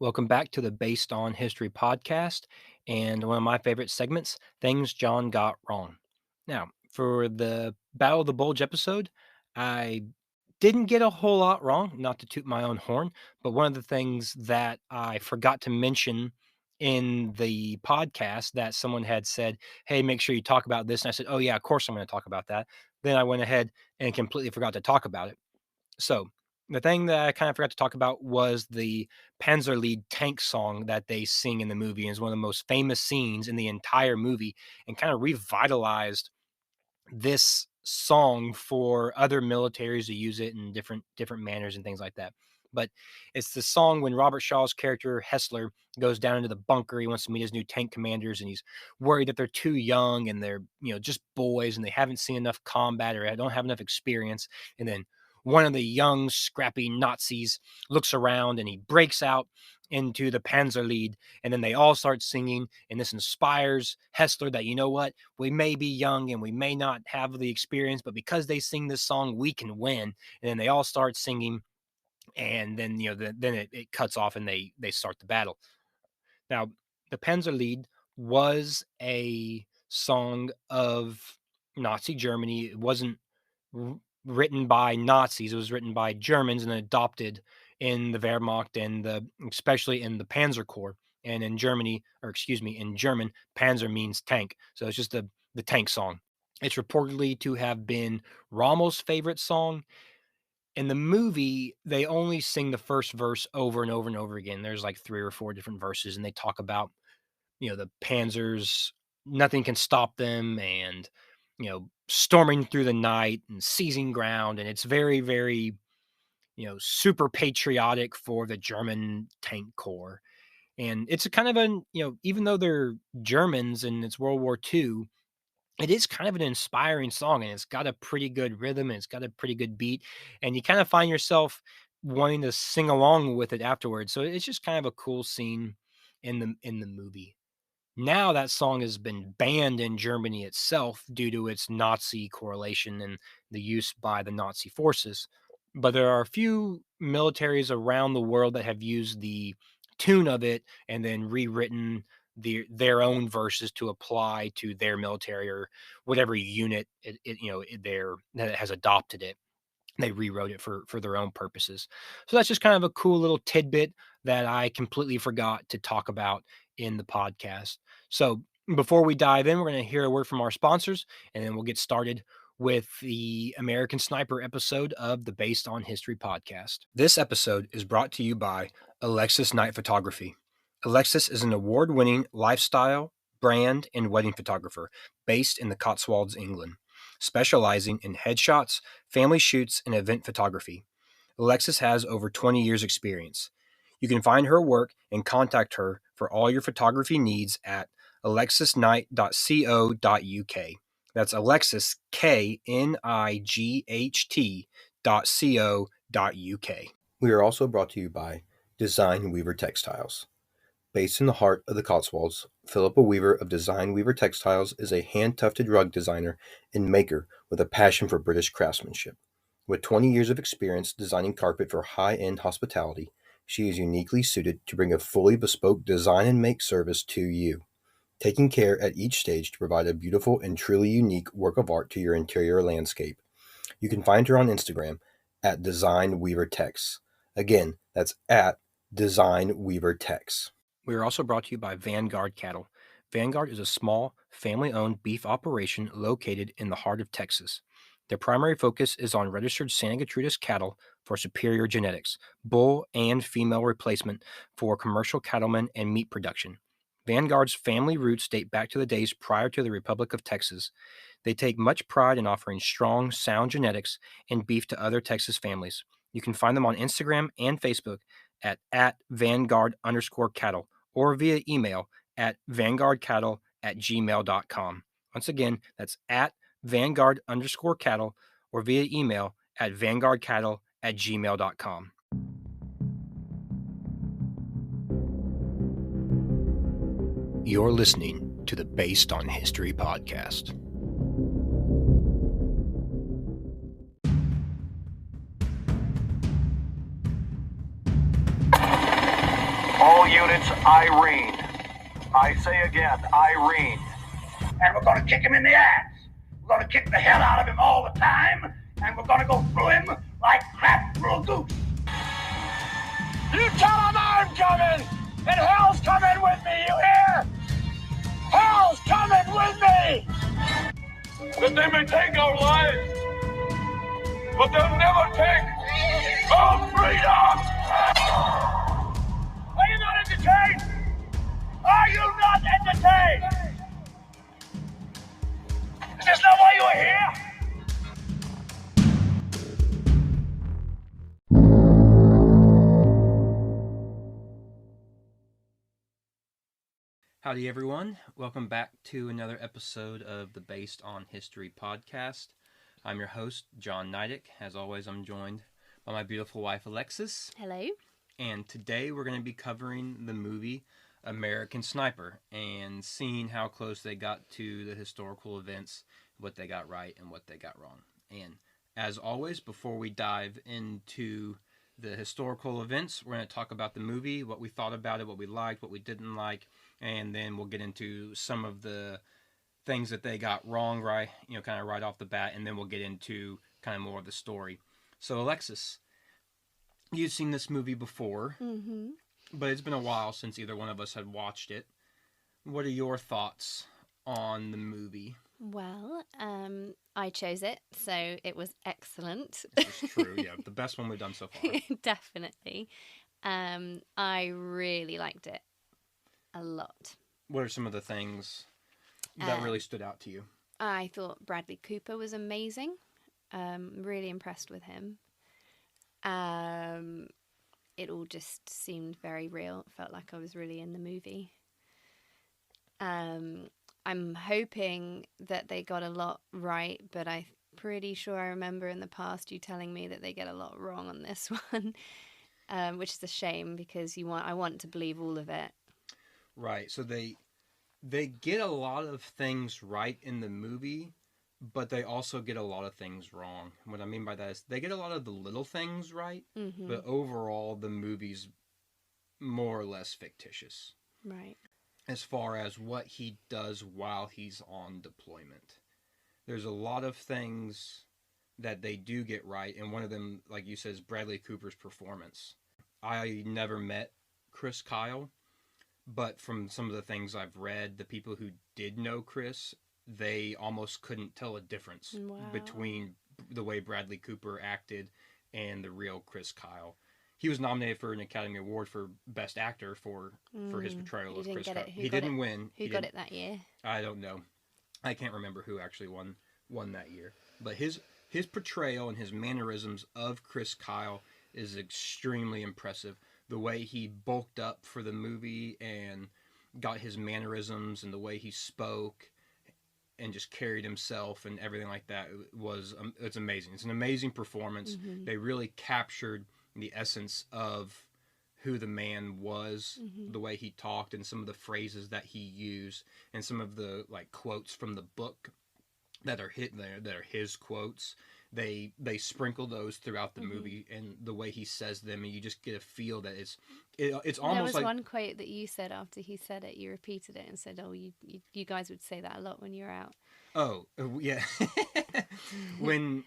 Welcome back to the Based on History podcast and one of my favorite segments, Things John Got Wrong. Now, for the Battle of the Bulge episode, I didn't get a whole lot wrong, not to toot my own horn, but one of the things that I forgot to mention in the podcast that someone had said, hey, make sure you talk about this. And I said, oh, yeah, of course I'm going to talk about that. Then I went ahead and completely forgot to talk about it. So the thing that I kind of forgot to talk about was the Panzerlied tank song that they sing in the movie, and is one of the most famous scenes in the entire movie, and kind of revitalized this song for other militaries to use it in different manners and things like that. But it's the song when Robert Shaw's character Hessler goes down into the bunker. He wants to meet his new tank commanders, and he's worried that they're too young and they're just boys and they haven't seen enough combat or don't have enough experience. And then one of the young, scrappy Nazis looks around and he breaks out into the Panzerlied, and then they all start singing, and this inspires Hessler that, you know what, we may be young and we may not have the experience, but because they sing this song, we can win. And then they all start singing, and then then it cuts off and they start the battle. Now, the Panzerlied was a song of Nazi Germany. It wasn't written by Nazis. It was written by Germans and adopted in the Wehrmacht and especially in the Panzer Corps. And in Germany, or excuse me, in German, Panzer means tank. So it's just the tank song. It's reportedly to have been Rommel's favorite song. In the movie, they only sing the first verse over and over and over again. There's like 3 or 4 different verses, and they talk about the Panzers, nothing can stop them, and storming through the night and seizing ground. And it's very, very, super patriotic for the German tank corps. And it's a kind of an, even though they're Germans and it's World War II, it is kind of an inspiring song, and it's got a pretty good rhythm and it's got a pretty good beat. And you kind of find yourself wanting to sing along with it afterwards. So it's just kind of a cool scene in the movie. Now that song has been banned in Germany itself due to its Nazi correlation and the use by the Nazi forces. But there are a few militaries around the world that have used the tune of it and then rewritten their own verses to apply to their military or whatever unit that has adopted it. They rewrote it for their own purposes. So that's just kind of a cool little tidbit that I completely forgot to talk about in the podcast. So before we dive in, we're going to hear a word from our sponsors, and then we'll get started with the American Sniper episode of the Based on History podcast. This episode is brought to you by Alexis Night Photography. Alexis is an award-winning lifestyle, brand, and wedding photographer based in the Cotswolds, England, specializing in headshots, family shoots, and event photography. Alexis has over 20 years experience. You can find her work and contact her for all your photography needs at alexisnight.co.uk. That's Alexis, KNIGHT.co.uk. We are also brought to you by Design Weaver Textiles. Based in the heart of the Cotswolds, Philippa Weaver of Design Weaver Textiles is a hand-tufted rug designer and maker with a passion for British craftsmanship. With 20 years of experience designing carpet for high-end hospitality, she is uniquely suited to bring a fully bespoke design and make service to you, taking care at each stage to provide a beautiful and truly unique work of art to your interior landscape. You can find her on Instagram at Design Weaver Tex. Again, that's at Design Weaver Tex. We are also brought to you by Vanguard Cattle. Vanguard is a small, family-owned beef operation located in the heart of Texas. Their primary focus is on registered Santa Gertrudis cattle for superior genetics, bull and female replacement for commercial cattlemen and meat production. Vanguard's family roots date back to the days prior to the Republic of Texas. They take much pride in offering strong, sound genetics and beef to other Texas families. You can find them on Instagram and Facebook at Vanguard_cattle or via email at vanguardcattle@gmail.com. Once again, that's at Vanguard_cattle or via email at vanguardcattle@gmail.com. You're listening to the Based on History podcast. All units, Irene. I say again, Irene. And we're gonna kick him in the ass. We're gonna kick the hell out of him all the time, and we're gonna go through him like crap through a goose. You tell him I'm coming, and hell's coming with me, you hear? Hell's coming with me! That they may take our lives, but they'll never take our freedom! Are you not entertained? Are you not entertained? Is this not why you are here? Howdy, everyone. Welcome back to another episode of the Based on History podcast. I'm your host, John Nidick. As always, I'm joined by my beautiful wife, Alexis. Hello. And today we're going to be covering the movie American Sniper and seeing how close they got to the historical events, what they got right and what they got wrong. And as always, before we dive into the historical events, we're going to talk about the movie, what we thought about it, what we liked, what we didn't like, and then we'll get into some of the things that they got wrong, right, kind of right off the bat, and then we'll get into kind of more of the story. So, Alexis, you've seen this movie before, but it's been a while since either one of us had watched it. What are your thoughts on the movie? Well, I chose it, so it was excellent. This is true, yeah. The best one we've done so far. Definitely. I really liked it. A lot. What are some of the things that really stood out to you? I thought Bradley Cooper was amazing. Really impressed with him. It all just seemed very real. It felt like I was really in the movie. I'm hoping that they got a lot right, but I'm pretty sure I remember in the past you telling me that they get a lot wrong on this one, which is a shame because I want to believe all of it. Right. So they get a lot of things right in the movie, but they also get a lot of things wrong. What I mean by that is they get a lot of the little things right, but overall the movie's more or less fictitious. Right. As far as what he does while he's on deployment. There's a lot of things that they do get right, and one of them, like you said, is Bradley Cooper's performance. I never met Chris Kyle, but from some of the things I've read, the people who did know Chris, they almost couldn't tell a difference between the way Bradley Cooper acted and the real Chris Kyle. He was nominated for an Academy Award for Best Actor for his portrayal of Chris Kyle. He didn't win. Who got it that year? I don't know. I can't remember who actually won that year. But his portrayal and his mannerisms of Chris Kyle is extremely impressive. The way he bulked up for the movie and got his mannerisms and the way he spoke and just carried himself and everything like that it's amazing. It's an amazing performance. They really captured the essence of who the man was, the way he talked and some of the phrases that he used and some of the quotes from the book that are his quotes. They sprinkle those throughout the movie, and the way he says them, and you just get a feel that it's almost like... There was one quote that you said after he said it, you repeated it and said, you guys would say that a lot when you're out. Oh, yeah. When,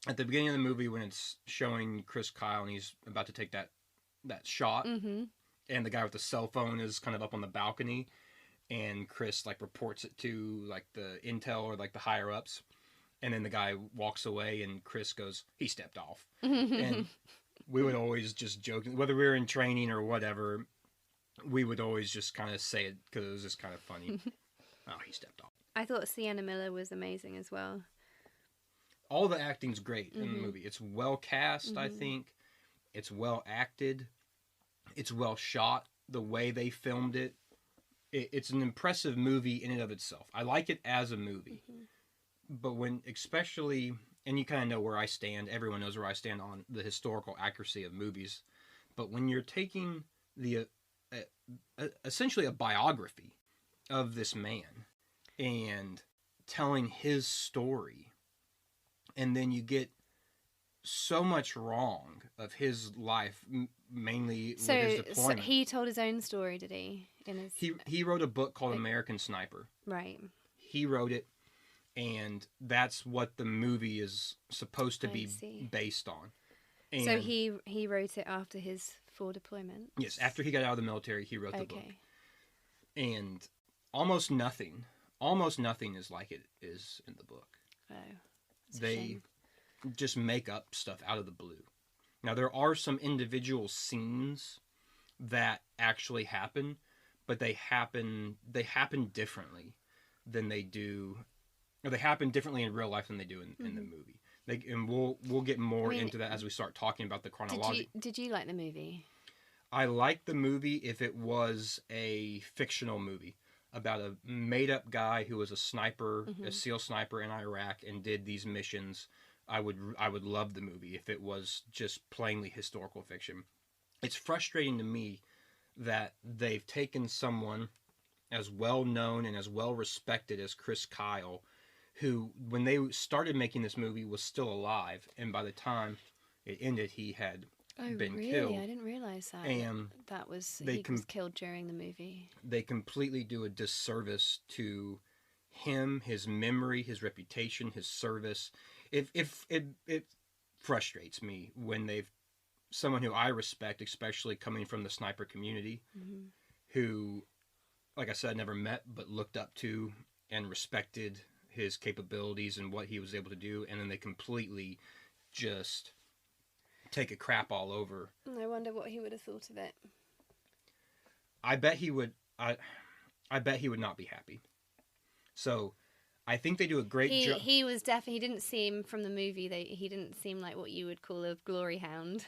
at the beginning of the movie, when it's showing Chris Kyle and he's about to take that shot, and the guy with the cell phone is kind of up on the balcony, and Chris reports it to the intel or the higher ups. And then the guy walks away, and Chris goes, he stepped off. And we would always just joke, whether we were in training or whatever, we would always just kind of say it because it was just kind of funny. Oh, he stepped off. I thought Sienna Miller was amazing as well. All the acting's great in the movie. It's well cast, I think. It's well acted. It's well shot. The way they filmed it. It's an impressive movie in and of itself. I like it as a movie. But when, especially, and you kind of know where I stand, everyone knows where I stand on the historical accuracy of movies, but when you're taking essentially a biography of this man and telling his story, and then you get so much wrong of his life, mainly with his So deployment. he told his own story, did he? In his He wrote a book called American Sniper. right. He wrote it, and that's what the movie is supposed to I be see. based on. And So he wrote it after his full deployment. yes, after he got out of the military, he wrote the book. Okay. And almost nothing is like it is in the book. Oh. It's a They shame. just make up stuff out of the blue. Now there are some individual scenes that actually happen, but they happen differently than they do, or they happen differently in real life than they do in the movie. And we'll get more into that as we start talking about the chronology. Did you like the movie? I like the movie if it was a fictional movie about a made-up guy who was a sniper, a SEAL sniper in Iraq, and did these missions. I would love the movie if it was just plainly historical fiction. It's frustrating to me that they've taken someone as well known and as well respected as Chris Kyle, who, when they started making this movie, was still alive, and by the time it ended, he had been really? killed. I didn't realize that. And That was they he was killed during the movie. They completely do a disservice to him, his memory, his reputation, his service. It frustrates me when they've someone who I respect, especially coming from the sniper community, who, like I said, never met but looked up to and respected his capabilities and what he was able to do, and then they completely just take a crap all over. I wonder what he would have thought of it. I bet he would. I bet he would not be happy. So, I think they do a great job. He was definitely. He didn't seem from the movie. He didn't seem like what you would call a glory hound.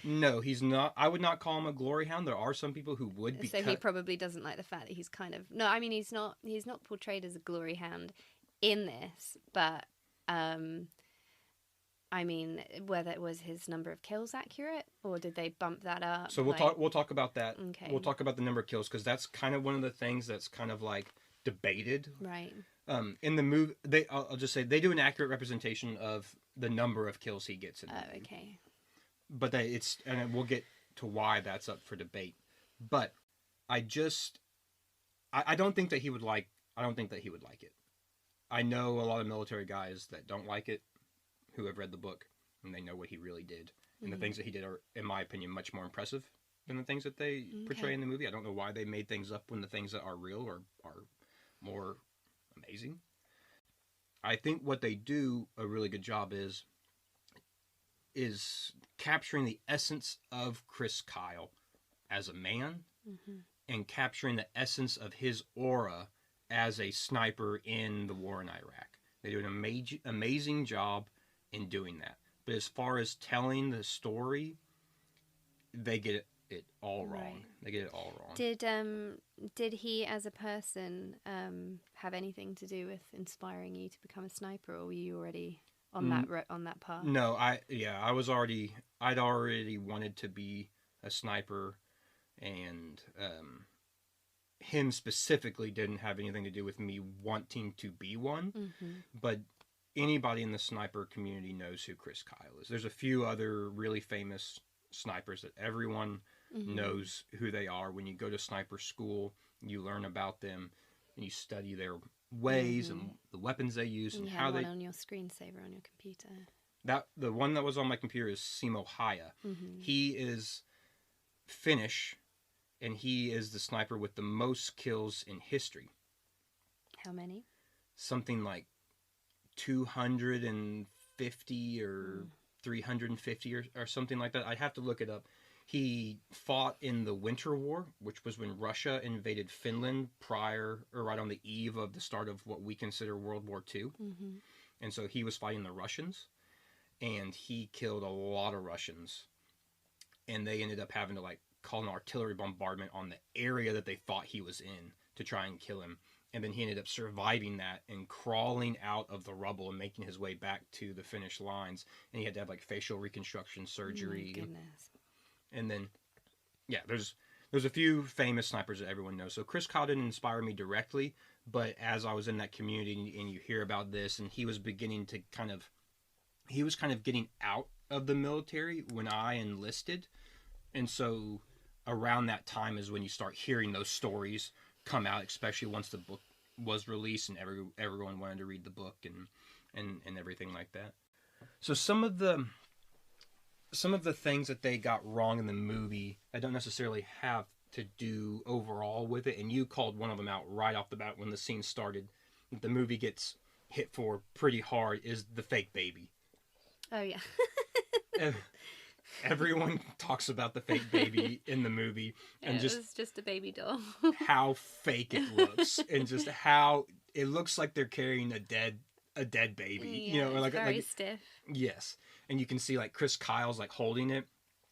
No, he's not. I would not call him a glory hound. There are some people who would. So he probably doesn't like the fact that he's kind of. No, I mean he's not. He's not portrayed as a glory hound in this, but I mean, whether it was his number of kills accurate, or did they bump that up? So we'll talk about that. Okay. We'll talk about the number of kills, because that's kind of one of the things that's kind of like debated. Right. In the movie, I'll just say they do an accurate representation of the number of kills he gets in the movie. Okay. But and we'll get to why that's up for debate. But I don't think that he would like. I don't think that he would like it. I know a lot of military guys that don't like it, who have read the book, and they know what he really did. And the things that he did are, in my opinion, much more impressive than the things that they portray in the movie. I don't know why they made things up when the things that are real are more amazing. I think what they do a really good job is capturing the essence of Chris Kyle as a man, and capturing the essence of his aura as a sniper in the war in Iraq. They do an amazing job in doing that. But as far as telling the story, they get it all wrong. Right. They get it all wrong. Did he as a person have anything to do with inspiring you to become a sniper, or were you already on that path? No, I'd already wanted to be a sniper, and him specifically didn't have anything to do with me wanting to be one. But anybody in the sniper community knows who Chris Kyle is. There's a few other really famous snipers that everyone knows who they are. When you go to sniper school, you learn about them, and you study their ways and the weapons they use, and you how have they. one on your screensaver on your computer. The one that was on my computer is Simo Haya. He is Finnish, and he is the sniper with the most kills in history. How many? Something like 250 or 350 or something like that. I'd have to look it up. He fought in the Winter War, which was when Russia invaded Finland right on the eve of the start of what we consider World War II. And so he was fighting the Russians, and he killed a lot of Russians. And they ended up having to call an artillery bombardment on the area that they thought he was in to try and kill him. And then he ended up surviving that and crawling out of the rubble and making his way back to the Finnish lines. And he had to have facial reconstruction surgery. Oh, goodness. And then, yeah, there's a few famous snipers that everyone knows. So Chris Kyle didn't inspire me directly, but as I was in that community and you hear about this, and he was beginning to kind of getting out of the military when I enlisted. And so around that time is when you start hearing those stories come out, especially once the book was released and everyone wanted to read the book and everything like that. So some of the things that they got wrong in the movie, I don't necessarily have to do overall with it, and you called one of them out right off the bat when the scene started. The movie gets hit for pretty hard is the fake baby. Oh yeah. Everyone talks about the fake baby in the movie, and it was just a baby doll. how fake it looks, and just how it looks like they're carrying a dead baby. Yeah, Or like very stiff. Yes, and you can see like Chris Kyle's like holding it,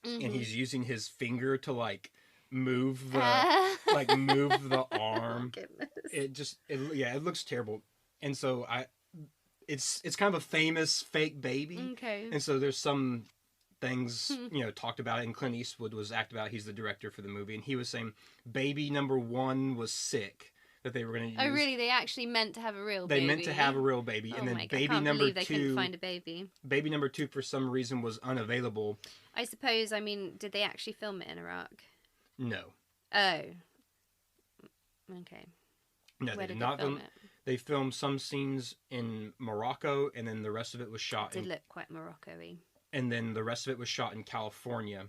and he's using his finger to like move the move the arm. Goodness. It looks terrible, and so it's kind of a famous fake baby. Okay. And so there's some things talked about it, and Clint Eastwood was asked about. He's the director for the movie, and he was saying baby number 1 was sick, that they were going to use. Oh really? They actually meant to have a real baby? They meant to have a real baby, and then my God, baby I can't number believe they 2 couldn't find a baby. Baby number 2 for some reason was unavailable. I suppose. I mean, did they actually film it in Iraq? No. Oh. Okay. No, Where they did did not they film film it? They filmed some scenes in Morocco, and then the rest of it was shot It did look quite Morocco-y. and then the rest of it was shot in California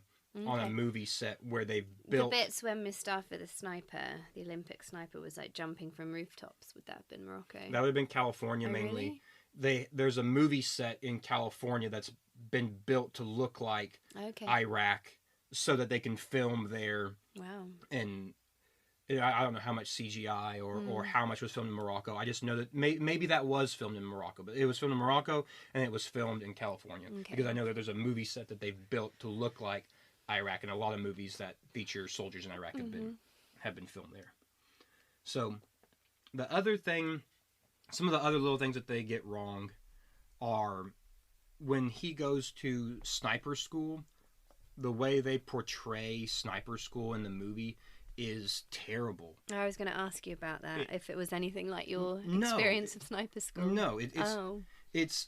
on a Okay. movie set where they built. The bits when Mustafa, the sniper, the Olympic sniper, was like jumping from rooftops. Would that have been Morocco? That would have been California Oh, mainly. really? There's a movie set in California that's been built to look like Okay. Iraq, so that they can film there. Wow. And I don't know how much CGI or how much was filmed in Morocco. I just know that maybe that was filmed in Morocco, but it was filmed in Morocco and it was filmed in California. Okay. Because I know that there's a movie set that they've built to look like Iraq, and a lot of movies that feature soldiers in Iraq have been filmed there. So the other thing, some of the other little things that they get wrong are when he goes to sniper school, the way they portray sniper school in the movie is terrible. I was going to ask you about that. If it was anything like your No. experience of sniper school. No, it's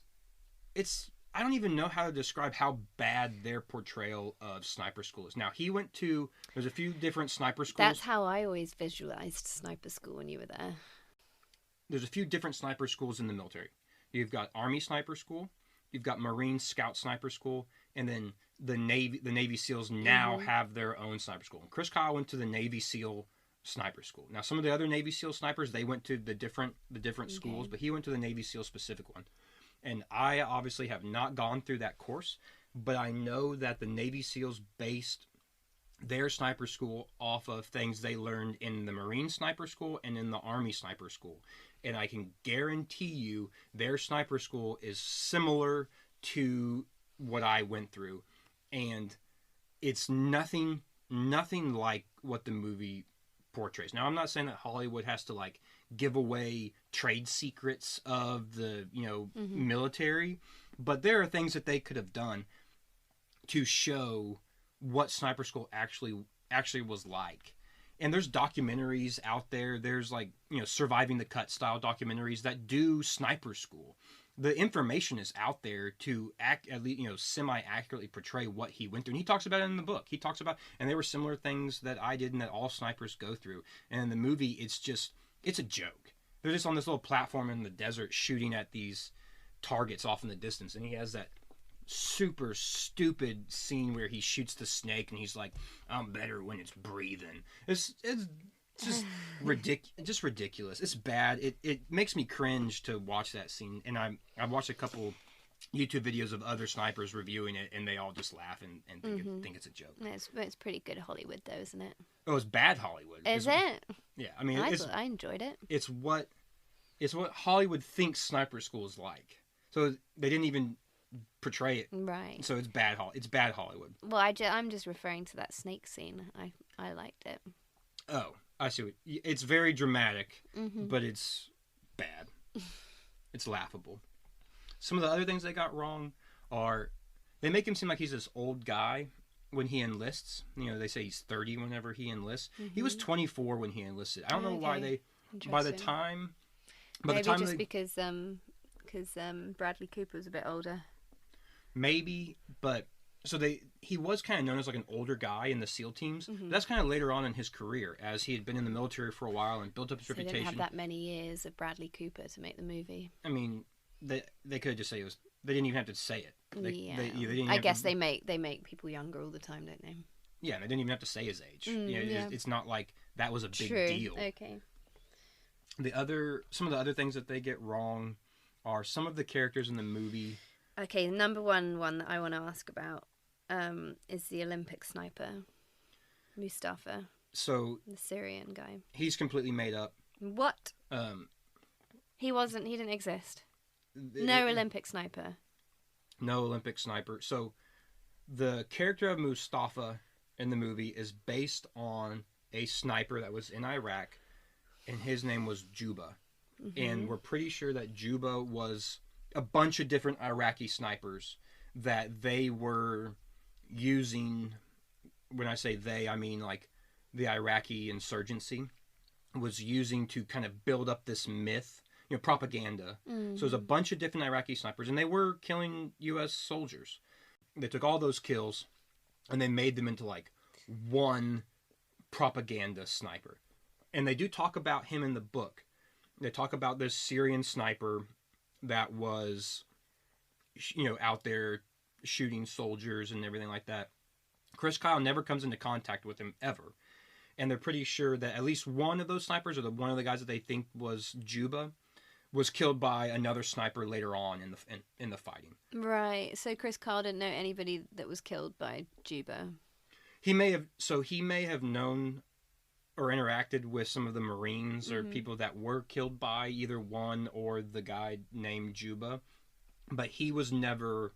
I don't even know how to describe how bad their portrayal of sniper school is. Now, there's a few different sniper schools. That's how I always visualized sniper school when you were there. There's a few different sniper schools in the military. You've got Army Sniper School, you've got Marine Scout Sniper School, and then the Navy SEALs now have their own sniper school. And Chris Kyle went to the Navy SEAL Sniper School. Now, some of the other Navy SEAL snipers, they went to the different schools, but he went to the Navy SEAL specific one. And I obviously have not gone through that course, but I know that the Navy SEALs based their sniper school off of things they learned in the Marine Sniper School and in the Army Sniper School. And I can guarantee you their sniper school is similar to what I went through. And it's nothing like what the movie portrays. Now, I'm not saying that Hollywood has to like give away trade secrets of the military, but there are things that they could have done to show what sniper school actually was like. And there's documentaries out there. There's like surviving the cut style documentaries that do sniper school. The information is out there to at least semi accurately portray what he went through. And he talks about it in the book. He talks about, and there were similar things that I did and that all snipers go through. And in the movie, it's a joke. They're just on this little platform in the desert shooting at these targets off in the distance, and he has that super stupid scene where he shoots the snake and he's like, I'm better when it's breathing. It's just ridiculous. It's bad. It makes me cringe to watch that scene. And I've watched a couple YouTube videos of other snipers reviewing it, and they all just laugh and think it's a joke. It's pretty good Hollywood, though, isn't it? Oh, it's bad Hollywood. Is it? Yeah, I mean, I enjoyed it. It's what Hollywood thinks sniper school is like. So they didn't even portray it Right. So it's bad. It's bad Hollywood. Well, I'm just referring to that snake scene. I liked it. Oh, I see. It's very dramatic, Mm-hmm. but it's bad. It's laughable. Some of the other things they got wrong are they make him seem like he's this old guy when he enlists. They say he's 30 whenever he enlists. He was 24 when he enlisted. I don't know why they. By the time. Maybe just because Bradley Cooper was a bit older. maybe, but so he was kind of known as like an older guy in the SEAL teams. Mm-hmm. That's kind of later on in his career, as he had been in the military for a while and built up his So they reputation. didn't have that many years of Bradley Cooper to make the movie. I mean, they could just say it was. They didn't even have to say it. They didn't I guess they make people younger all the time, don't they? Yeah, they didn't even have to say his age. It's not like that was a big deal. Okay. Some of the other things that they get wrong are some of the characters in the movie. Okay, the number one that I want to ask about is the Olympic sniper, Mustafa. So the Syrian guy. He's completely made up. What? He didn't exist. No Olympic sniper. No Olympic sniper. So the character of Mustafa in the movie is based on a sniper that was in Iraq, and his name was Juba. Mm-hmm. And we're pretty sure that Juba was a bunch of different Iraqi snipers that they were using. When I say they, I mean like the Iraqi insurgency was using to kind of build up this myth, propaganda. Mm-hmm. So it was a bunch of different Iraqi snipers, and they were killing U.S. soldiers. They took all those kills, and they made them into like one propaganda sniper. And they do talk about him in the book. They talk about this Syrian sniper that was, out there shooting soldiers and everything like that. Chris Kyle never comes into contact with him ever. And they're pretty sure that at least one of those snipers, or one of the guys that they think was Juba, was killed by another sniper later on in the fighting. Right. So Chris Kyle didn't know anybody that was killed by Juba. He may have known or interacted with some of the Marines or people that were killed by either one or the guy named Juba, but he was never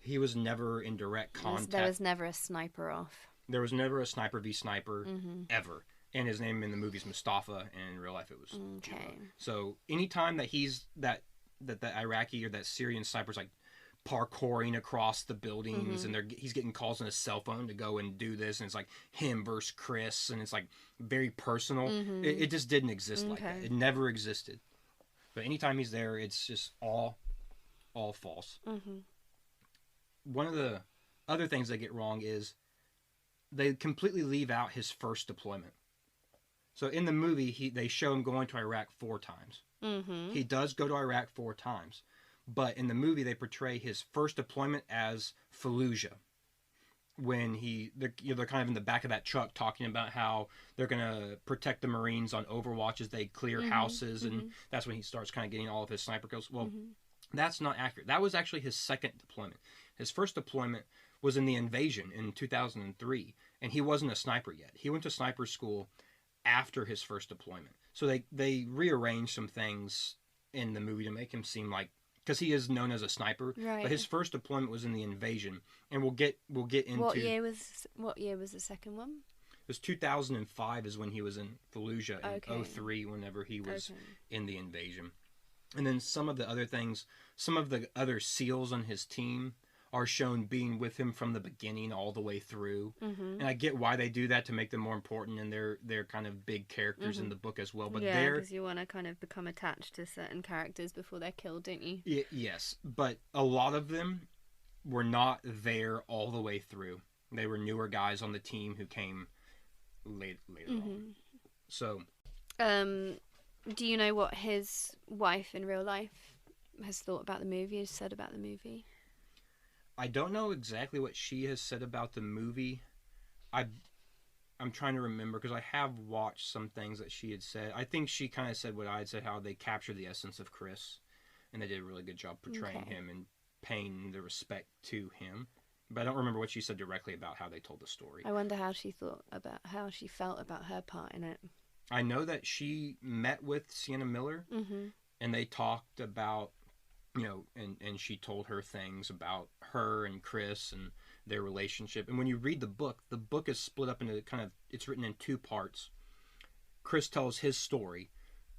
in direct contact. There was never a sniper off. There was never a sniper v sniper ever. And his name in the movie is Mustafa, and in real life it was Juba. So anytime that that the Iraqi or that Syrian sniper's like parkouring across the buildings and he's getting calls on his cell phone to go and do this, and it's like him versus Chris, and it's like very personal. It just didn't exist like that. It never existed. But anytime he's there, it's just all false. One of the other things they get wrong is they completely leave out his first deployment. So in the movie, they show him going to Iraq 4 times. He does go to Iraq 4 times. But in the movie, they portray his first deployment as Fallujah. When they're kind of in the back of that truck talking about how they're going to protect the Marines on Overwatch as they clear houses. And that's when he starts kind of getting all of his sniper kills. Well, that's not accurate. That was actually his second deployment. His first deployment was in the invasion in 2003. And he wasn't a sniper yet. He went to sniper school after his first deployment. So they rearranged some things in the movie to make him seem like, because he is known as a sniper, right. But his first deployment was in the invasion, and we'll get into what year was the second one? It was 2005 is when he was in Fallujah, and 2003 whenever he was in the invasion. And then some of the other things, some of the other SEALs on his team are shown being with him from the beginning all the way through. And I get why they do that, to make them more important, and they're kind of big characters in the book as well. But yeah, because you want to kind of become attached to certain characters before they're killed, don't you? Yes, but a lot of them were not there all the way through. They were newer guys on the team who came later on. So, do you know what his wife in real life has thought about the movie, has said about the movie? I don't know exactly what she has said about the movie. I'm trying to remember, because I have watched some things that she had said. I think she kind of said what I had said, how they captured the essence of Chris, and they did a really good job portraying him and paying the respect to him. But I don't remember what she said directly about how they told the story. I wonder how she felt about her part in it. I know that she met with Sienna Miller, and they talked about, and she told her things about her and Chris and their relationship. And when you read the book is split up into it's written in 2 parts. Chris tells his story,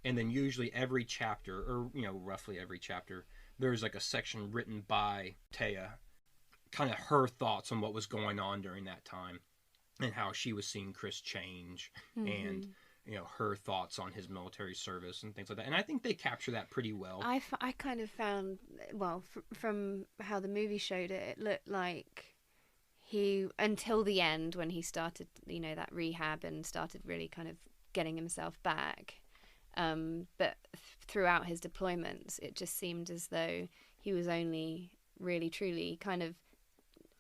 and then usually every chapter, or roughly every chapter, there's like a section written by Taya, kind of her thoughts on what was going on during that time, and how she was seeing Chris change, her thoughts on his military service and things like that. And I think they capture that pretty well. I kind of found, well, from how the movie showed it, it looked like he, until the end when he started, that rehab and started really kind of getting himself back. But throughout his deployments, it just seemed as though he was only really, truly kind of,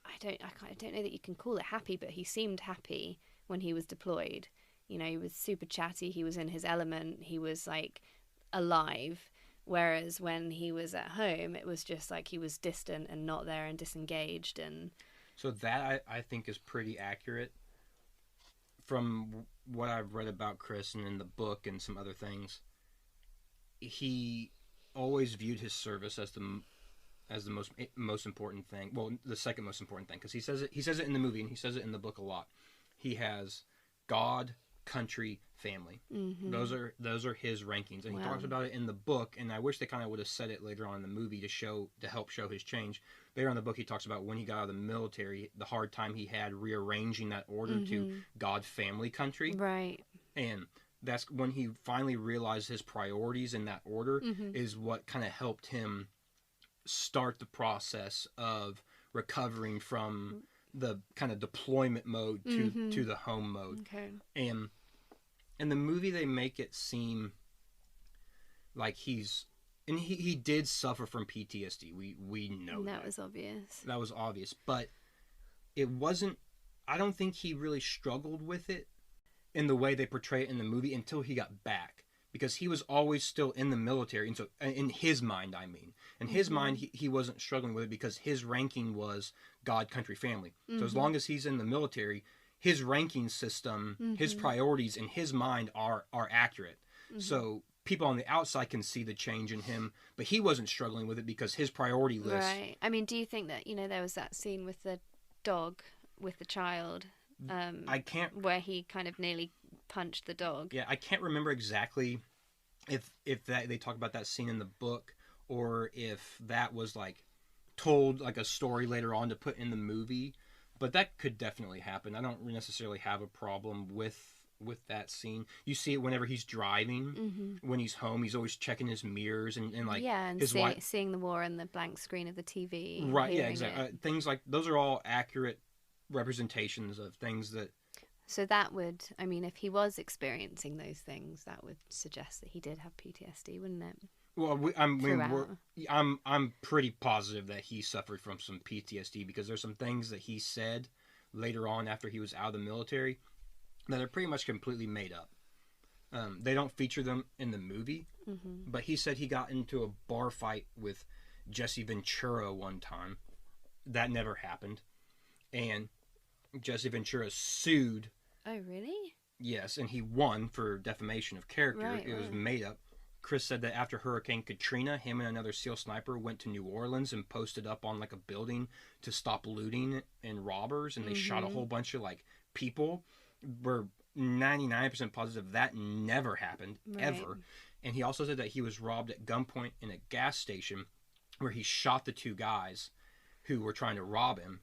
I don't know that you can call it happy, but he seemed happy when he was deployed. He was super chatty. He was in his element. He was like alive. Whereas when he was at home, it was just like he was distant and not there and disengaged. And so that I think is pretty accurate from what I've read about Chris and in the book and some other things. He always viewed his service as the most important thing. Well, the second most important thing, because he says it in the movie and he says it in the book a lot. He has God, country, family. mm-hmm. Those are his rankings, and he talks about it in the book. And I wish they kind of would have said it later on in the movie to help show his change. Later on in the book, he talks about when he got out of the military, the hard time he had rearranging that order mm-hmm. to God, family, country. Right. And that's when he finally realized his priorities in that order mm-hmm. is what kind of helped him start the process of recovering from the kind of deployment mode mm-hmm. to the home mode. Okay. And in the movie, they make it seem like he did suffer from PTSD. We know that was obvious. That was obvious, but it wasn't. I don't think he really struggled with it in the way they portray it in the movie until he got back, because he was always still in the military, and so in his mind, in his mind, he wasn't struggling with it because his ranking was God, country, family. So as long as he's in the military, his ranking system, his priorities in his mind are accurate. So people on the outside can see the change in him, but he wasn't struggling with it because his priority list. Right. I mean, do you think that there was that scene with the dog with the child? I can't. Where he kind of nearly punched the dog. Yeah, I can't remember exactly if that they talk about that scene in the book or if that was like told like a story later on to put in the movie, but that could definitely happen. I don't necessarily have a problem with that scene. You see it whenever he's driving, when he's home, he's always checking his mirrors and like and his seeing the war on the blank screen of the TV. Right, yeah, exactly. Things like those are all accurate representations of things that. So that would, I mean, if he was experiencing those things, that would suggest that he did have PTSD, wouldn't it? Well, I'm pretty positive that he suffered from some PTSD because there's some things that he said later on after he was out of the military that are pretty much completely made up. They don't feature them in the movie, but he said he got into a bar fight with Jesse Ventura one time. That never happened. And Jesse Ventura sued. Oh, really? Yes, and he won for defamation of character. Right, it was made up. Chris said that after Hurricane Katrina, him and another SEAL sniper went to New Orleans and posted up on like a building to stop looting and robbers, and they shot a whole bunch of like people. We're 99% positive that never happened, ever. And he also said that he was robbed at gunpoint in a gas station where he shot the two guys who were trying to rob him.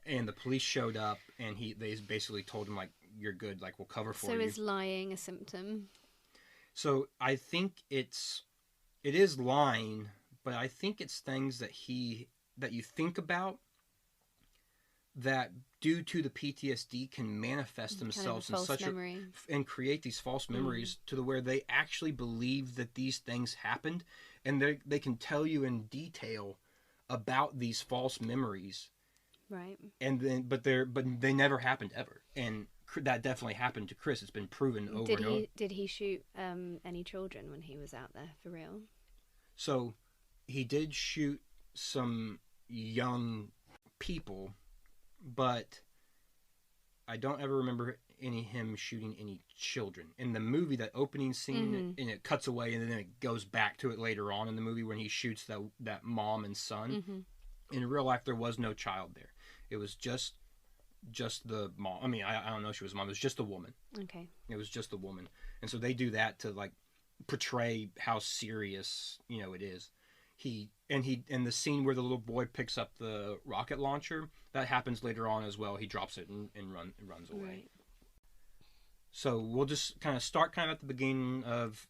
And the police showed up, and they basically told him, like, you're good, like, we'll cover for you. So is lying a symptom? So I think it is lying, but I think it's things that you think about that due to the PTSD can manifest themselves in such and create these false memories to the where they actually believe that these things happened, and they can tell you in detail about these false memories. Right. And then, but they never happened ever, and that definitely happened to Chris. It's been proven over and over. Did he shoot any children when he was out there for real? So, he did shoot some young people, but I don't ever remember him shooting any children. In the movie, that opening scene, and it cuts away, and then it goes back to it later on in the movie when he shoots that mom and son. In real life, there was no child there. It was just the mom. I mean, I don't know if she was a mom. It was just a woman. Okay. It was just a woman. And so they do that to, like, portray how serious, it is. And the scene where the little boy picks up the rocket launcher, that happens later on as well. He drops it and runs away. Right. So we'll just kind of start at the beginning of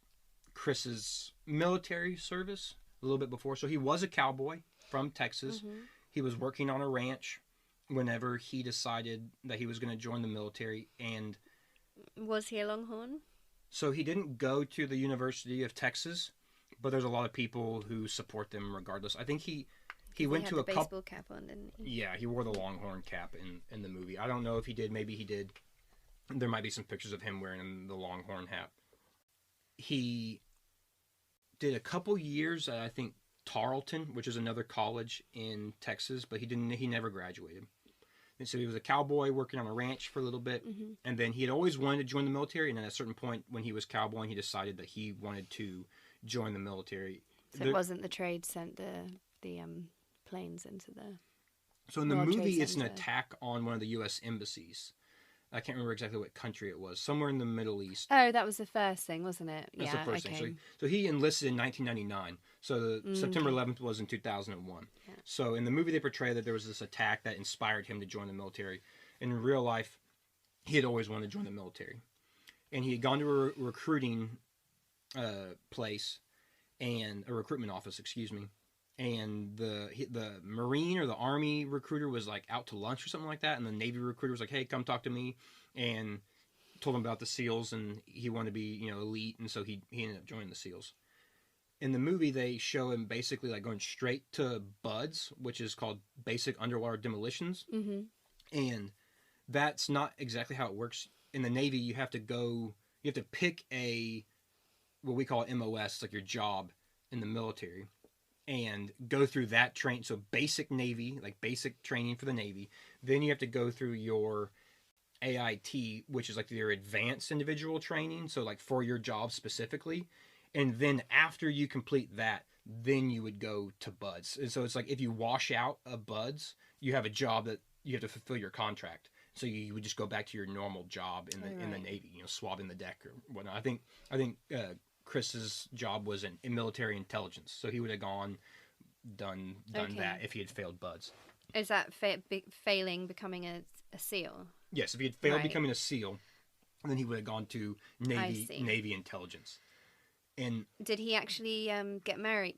Chris's military service a little bit before. So he was a cowboy from Texas. Mm-hmm. He was working on a ranch whenever he decided that he was going to join the military. And Was he a Longhorn? so he didn't go to the University of Texas, but there's a lot of people who support them regardless. I think he went to a couple. Baseball cap on, didn't he? Yeah, he wore the Longhorn cap in the movie. I don't know if he did. Maybe he did. There might be some pictures of him wearing the Longhorn hat. He did a couple years at, I think, Tarleton, which is another college in Texas, but he never graduated. And so he was a cowboy working on a ranch for a little bit, Mm-hmm. and then he had always wanted to join the military, and at a certain point when he was cowboying, he decided that he wanted to join the military. So it wasn't the trade sent the planes into the. So in the World Trade movie, it's an Center. attack on one of the U.S. embassies. I can't remember exactly what country it was. Somewhere in the Middle East. Oh, that was the first thing, wasn't it? That's Yeah. the first Okay. thing. So he enlisted in 1999. So the September okay. 11th was in 2001. Yeah. So in the movie, they portray that there was this attack that inspired him to join the military. In real life, he had always wanted to join the military, and he had gone to a recruiting place and a recruitment office, excuse me. And the Marine or the Army recruiter was like out to lunch or something like that, and the Navy recruiter was like, "Hey, come talk to me," and told him about the SEALs, and he wanted to be elite, and so he ended up joining the SEALs. In the movie, they show him basically like going straight to BUDS, which is called Basic Underwater Demolitions, Mm-hmm. and that's not exactly how it works. In the Navy, you have to pick what we call MOS, like your job in the military, and go through that train. So basic Navy, like basic training for the Navy. Then you have to go through your AIT, which is like your advanced individual training. So like for your job specifically. And then after you complete that, then you would go to BUDS. And so it's like if you wash out of BUDS, you have a job that you have to fulfill your contract. So you would just go back to your normal job in the Navy, swabbing the deck or whatnot. I think Chris's job was in military intelligence, so he would have done Okay. that if he had failed BUDS. Is that failing becoming a SEAL? Yes, if he had failed Right. becoming a SEAL, then he would have gone to see. Navy intelligence. And Did he actually get married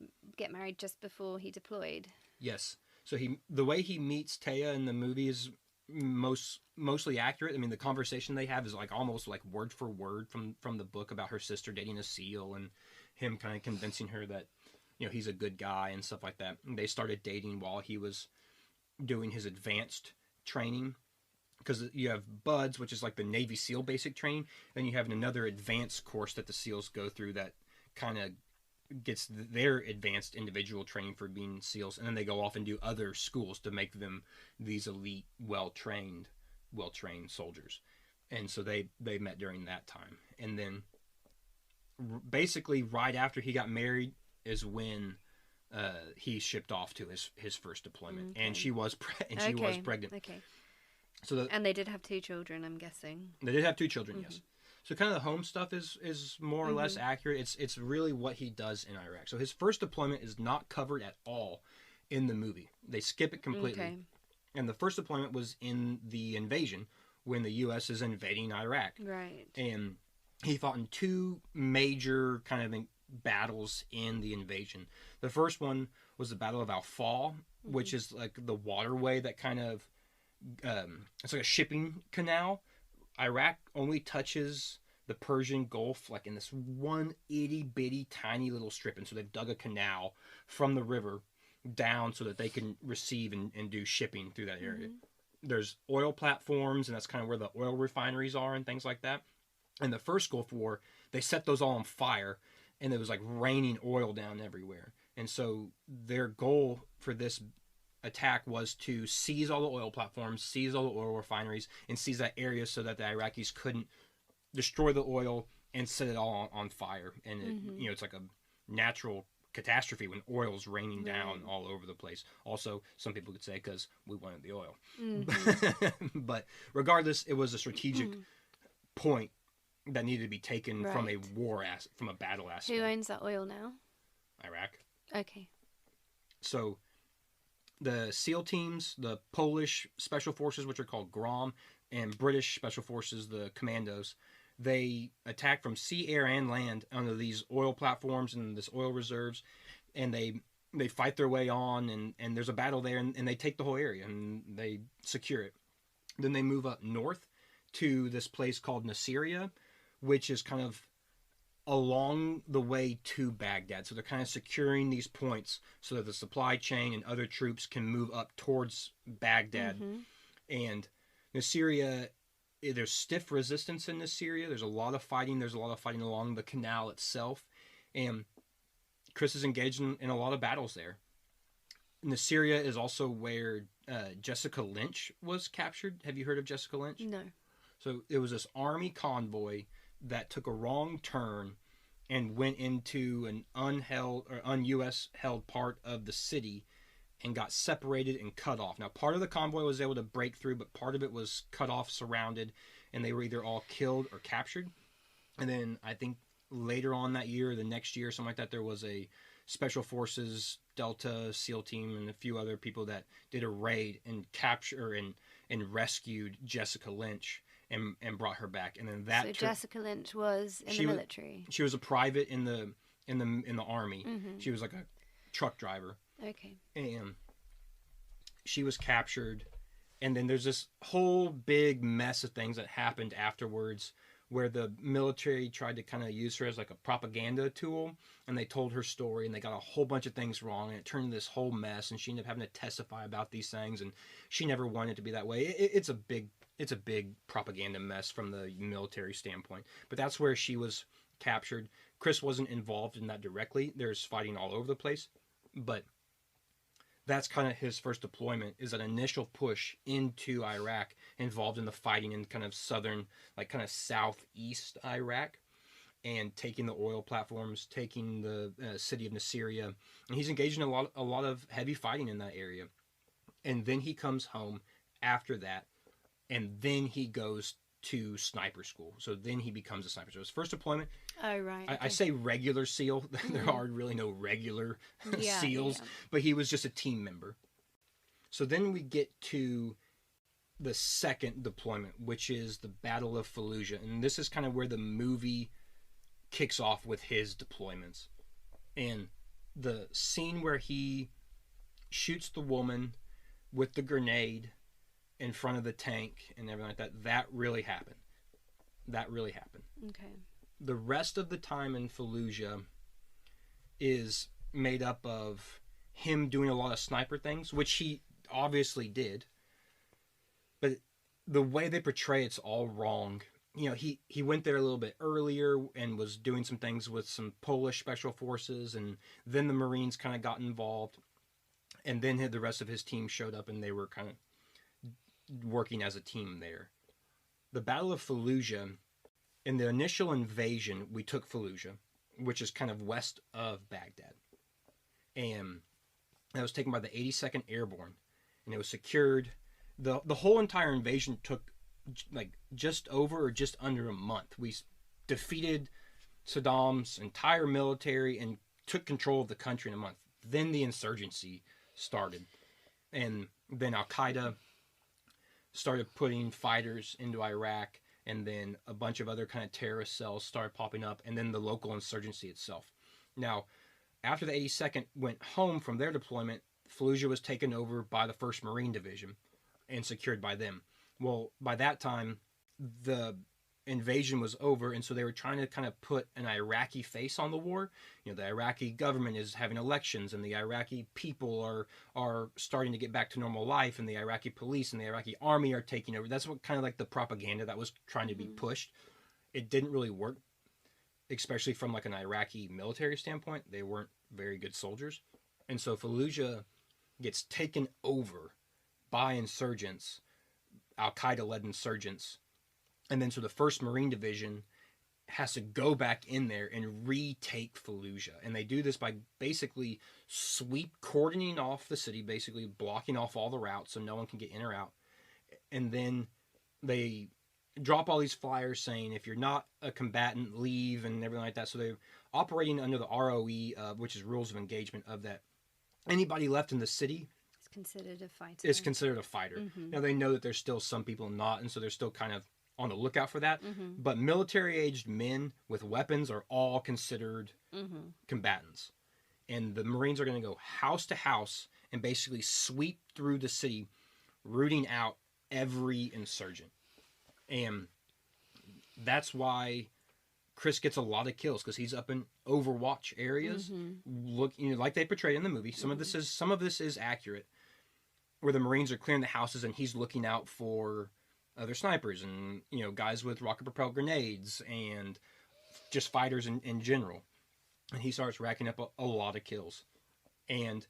just before he deployed? yes, so the way he meets Taya in the movie is mostly accurate. I mean, the conversation they have is like almost like word for word from the book about her sister dating a SEAL and him kind of convincing her that he's a good guy and stuff like that. And they started dating while he was doing his advanced training, because you have BUDS, which is like the Navy SEAL basic training, then you have another advanced course that the SEALs go through that kind of gets their advanced individual training for being SEALs, and then they go off and do other schools to make them these elite, well-trained soldiers. And so they met during that time. And then basically right after he got married is when he shipped off to his first deployment. Okay. And she was pregnant. Okay. So And they did have 2 children, I'm guessing. they did have 2 children, Mm-hmm. yes. So kind of the home stuff is more or less accurate. It's really what he does in Iraq. So his first deployment is not covered at all in the movie. They skip it completely. Okay. And the first deployment was in the invasion, when the U.S. is invading Iraq. Right. And he fought in 2 major kind of battles in the invasion. The first one was the Battle of Al Fall, which is like the waterway that kind of it's like a shipping canal. Iraq only touches the Persian Gulf like in this one itty bitty tiny little strip, and so they've dug a canal from the river down so that they can receive and do shipping through that area. There's oil platforms, and that's kind of where the oil refineries are and things like that. In the first Gulf War, they set those all on fire, and it was like raining oil down everywhere. And so their goal for this attack was to seize all the oil platforms, seize all the oil refineries, and seize that area so that the Iraqis couldn't destroy the oil and set it all on fire. And it, it's like a natural catastrophe when oil's raining down all over the place. Also, some people could say because we wanted the oil. But regardless, it was a strategic point that needed to be taken from a from a battle aspect. Who owns that oil now? Iraq. Okay. So the SEAL teams, the Polish special forces, which are called GROM, and British special forces, the commandos, They attack from sea, air, and land onto these oil platforms and this oil reserves, and they fight their way on, and there's a battle there, and they take the whole area and they secure it. Then they move up north to this place called Nasiriyah, which is kind of along the way to Baghdad. So they're kind of securing these points so that the supply chain and other troops can move up towards Baghdad. Mm-hmm. And Nasiriyah, there's stiff resistance in Nasiriyah. There's a lot of fighting. There's a lot of fighting along the canal itself. And Chris is engaged in a lot of battles there. Nasiriyah is also where Jessica Lynch was captured. Have you heard of Jessica Lynch? No. So it was this army convoy that took a wrong turn and went into an unheld or un-US held part of the city and got separated and cut off. Now, part of the convoy was able to break through, but part of it was cut off, surrounded, and they were either all killed or captured. And then I think later on that year, or the next year, something like that, there was a Special Forces, Delta, SEAL team, and a few other people that did a raid and capture and rescued Jessica Lynch and brought her back. And then that So Jessica Lynch was in the military. She was a private in the army. Mm-hmm. She was like a truck driver. Okay. And she was captured, and then there's this whole big mess of things that happened afterwards where the military tried to kind of use her as like a propaganda tool, and they told her story and they got a whole bunch of things wrong, and it turned into this whole mess, and she ended up having to testify about these things, and she never wanted it to be that way. It's a big propaganda mess from the military standpoint, but that's where she was captured. Chris wasn't involved in that directly. There's fighting all over the place, but that's kind of his first deployment, is an initial push into Iraq involved in the fighting in kind of southern, like kind of southeast Iraq, and taking the oil platforms, taking the city of Nasiriyah. And he's engaged in a lot of heavy fighting in that area. And then he comes home after that, and then he goes to sniper school. So then he becomes a sniper. So his first deployment. Oh, right. Okay. I say regular SEAL. There are really no regular SEALs, but he was just a team member. So then we get to the second deployment, which is the Battle of Fallujah. And this is kind of where the movie kicks off with his deployments. And the scene where he shoots the woman with the grenade in front of the tank and everything like that, that really happened. That really happened. Okay. The rest of the time in Fallujah is made up of him doing a lot of sniper things, which he obviously did. But the way they portray it's all wrong. You know, he went there a little bit earlier and was doing some things with some Polish special forces, and then the Marines kind of got involved. And then the rest of his team showed up, and they were kind of working as a team there. The Battle of Fallujah, in the initial invasion, we took Fallujah, which is kind of west of Baghdad. And that was taken by the 82nd Airborne, and it was secured. The whole entire invasion took like just over or just under a month. We defeated Saddam's entire military and took control of the country in a month. Then the insurgency started, and then Al-Qaeda started putting fighters into Iraq, and then a bunch of other kind of terrorist cells started popping up, and then the local insurgency itself. Now, after the 82nd went home from their deployment, Fallujah was taken over by the 1st Marine Division and secured by them. Well, by that time, the invasion was over, and so they were trying to kind of put an Iraqi face on the war. You know, the Iraqi government is having elections, and the Iraqi people are starting to get back to normal life, and the Iraqi police and the Iraqi army are taking over. That's what kind of like the propaganda that was trying to be pushed. It didn't really work, especially from like an Iraqi military standpoint. They weren't very good soldiers. And so Fallujah gets taken over by insurgents, Al-Qaeda-led insurgents. And then so the 1st Marine Division has to go back in there and retake Fallujah. And they do this by basically cordoning off the city, basically blocking off all the routes so no one can get in or out. And then they drop all these flyers saying, if you're not a combatant, leave, and everything like that. So they're operating under the ROE, which is Rules of Engagement, of that anybody left in the city It's considered a fighter. is considered a fighter. Mm-hmm. Now, they know that there's still some people not, and so they're still kind of on the lookout for that. Mm-hmm. But military-aged men with weapons are all considered Mm-hmm. combatants. And the Marines are going to go house to house and basically sweep through the city, rooting out every insurgent. And that's why Chris gets a lot of kills, because he's up in Overwatch areas. Mm-hmm. Look, like they portrayed in the movie. Some of this is accurate, where the Marines are clearing the houses and he's looking out for other snipers and guys with rocket propelled grenades and just fighters in general. And he starts racking up a lot of kills. And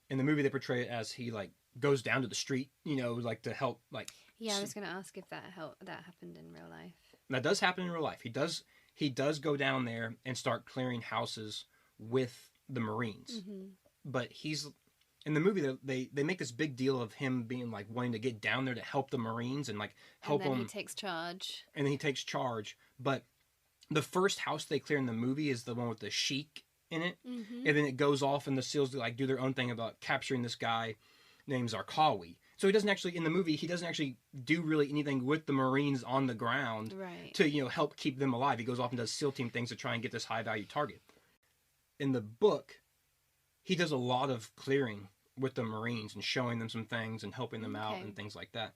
in the movie, they portray it as he like goes down to the street, like to help. Like, Yeah, I was going to ask if that happened in real life. that does happen in real life. He does go down there and start clearing houses with the Marines. Mm-hmm. But he's in the movie, they make this big deal of him being like wanting to get down there to help the Marines and like help and then them. he takes charge. And then he takes charge. But the first house they clear in the movie is the one with the sheik in it. Mm-hmm. And then it goes off and the SEALs like do their own thing about capturing this guy named Zarqawi. So he doesn't actually, in the movie, he doesn't actually do really anything with the Marines on the ground Right. to, help keep them alive. He goes off and does SEAL team things to try and get this high value target. In the book, he does a lot of clearing with the Marines and showing them some things and helping them out and things like that.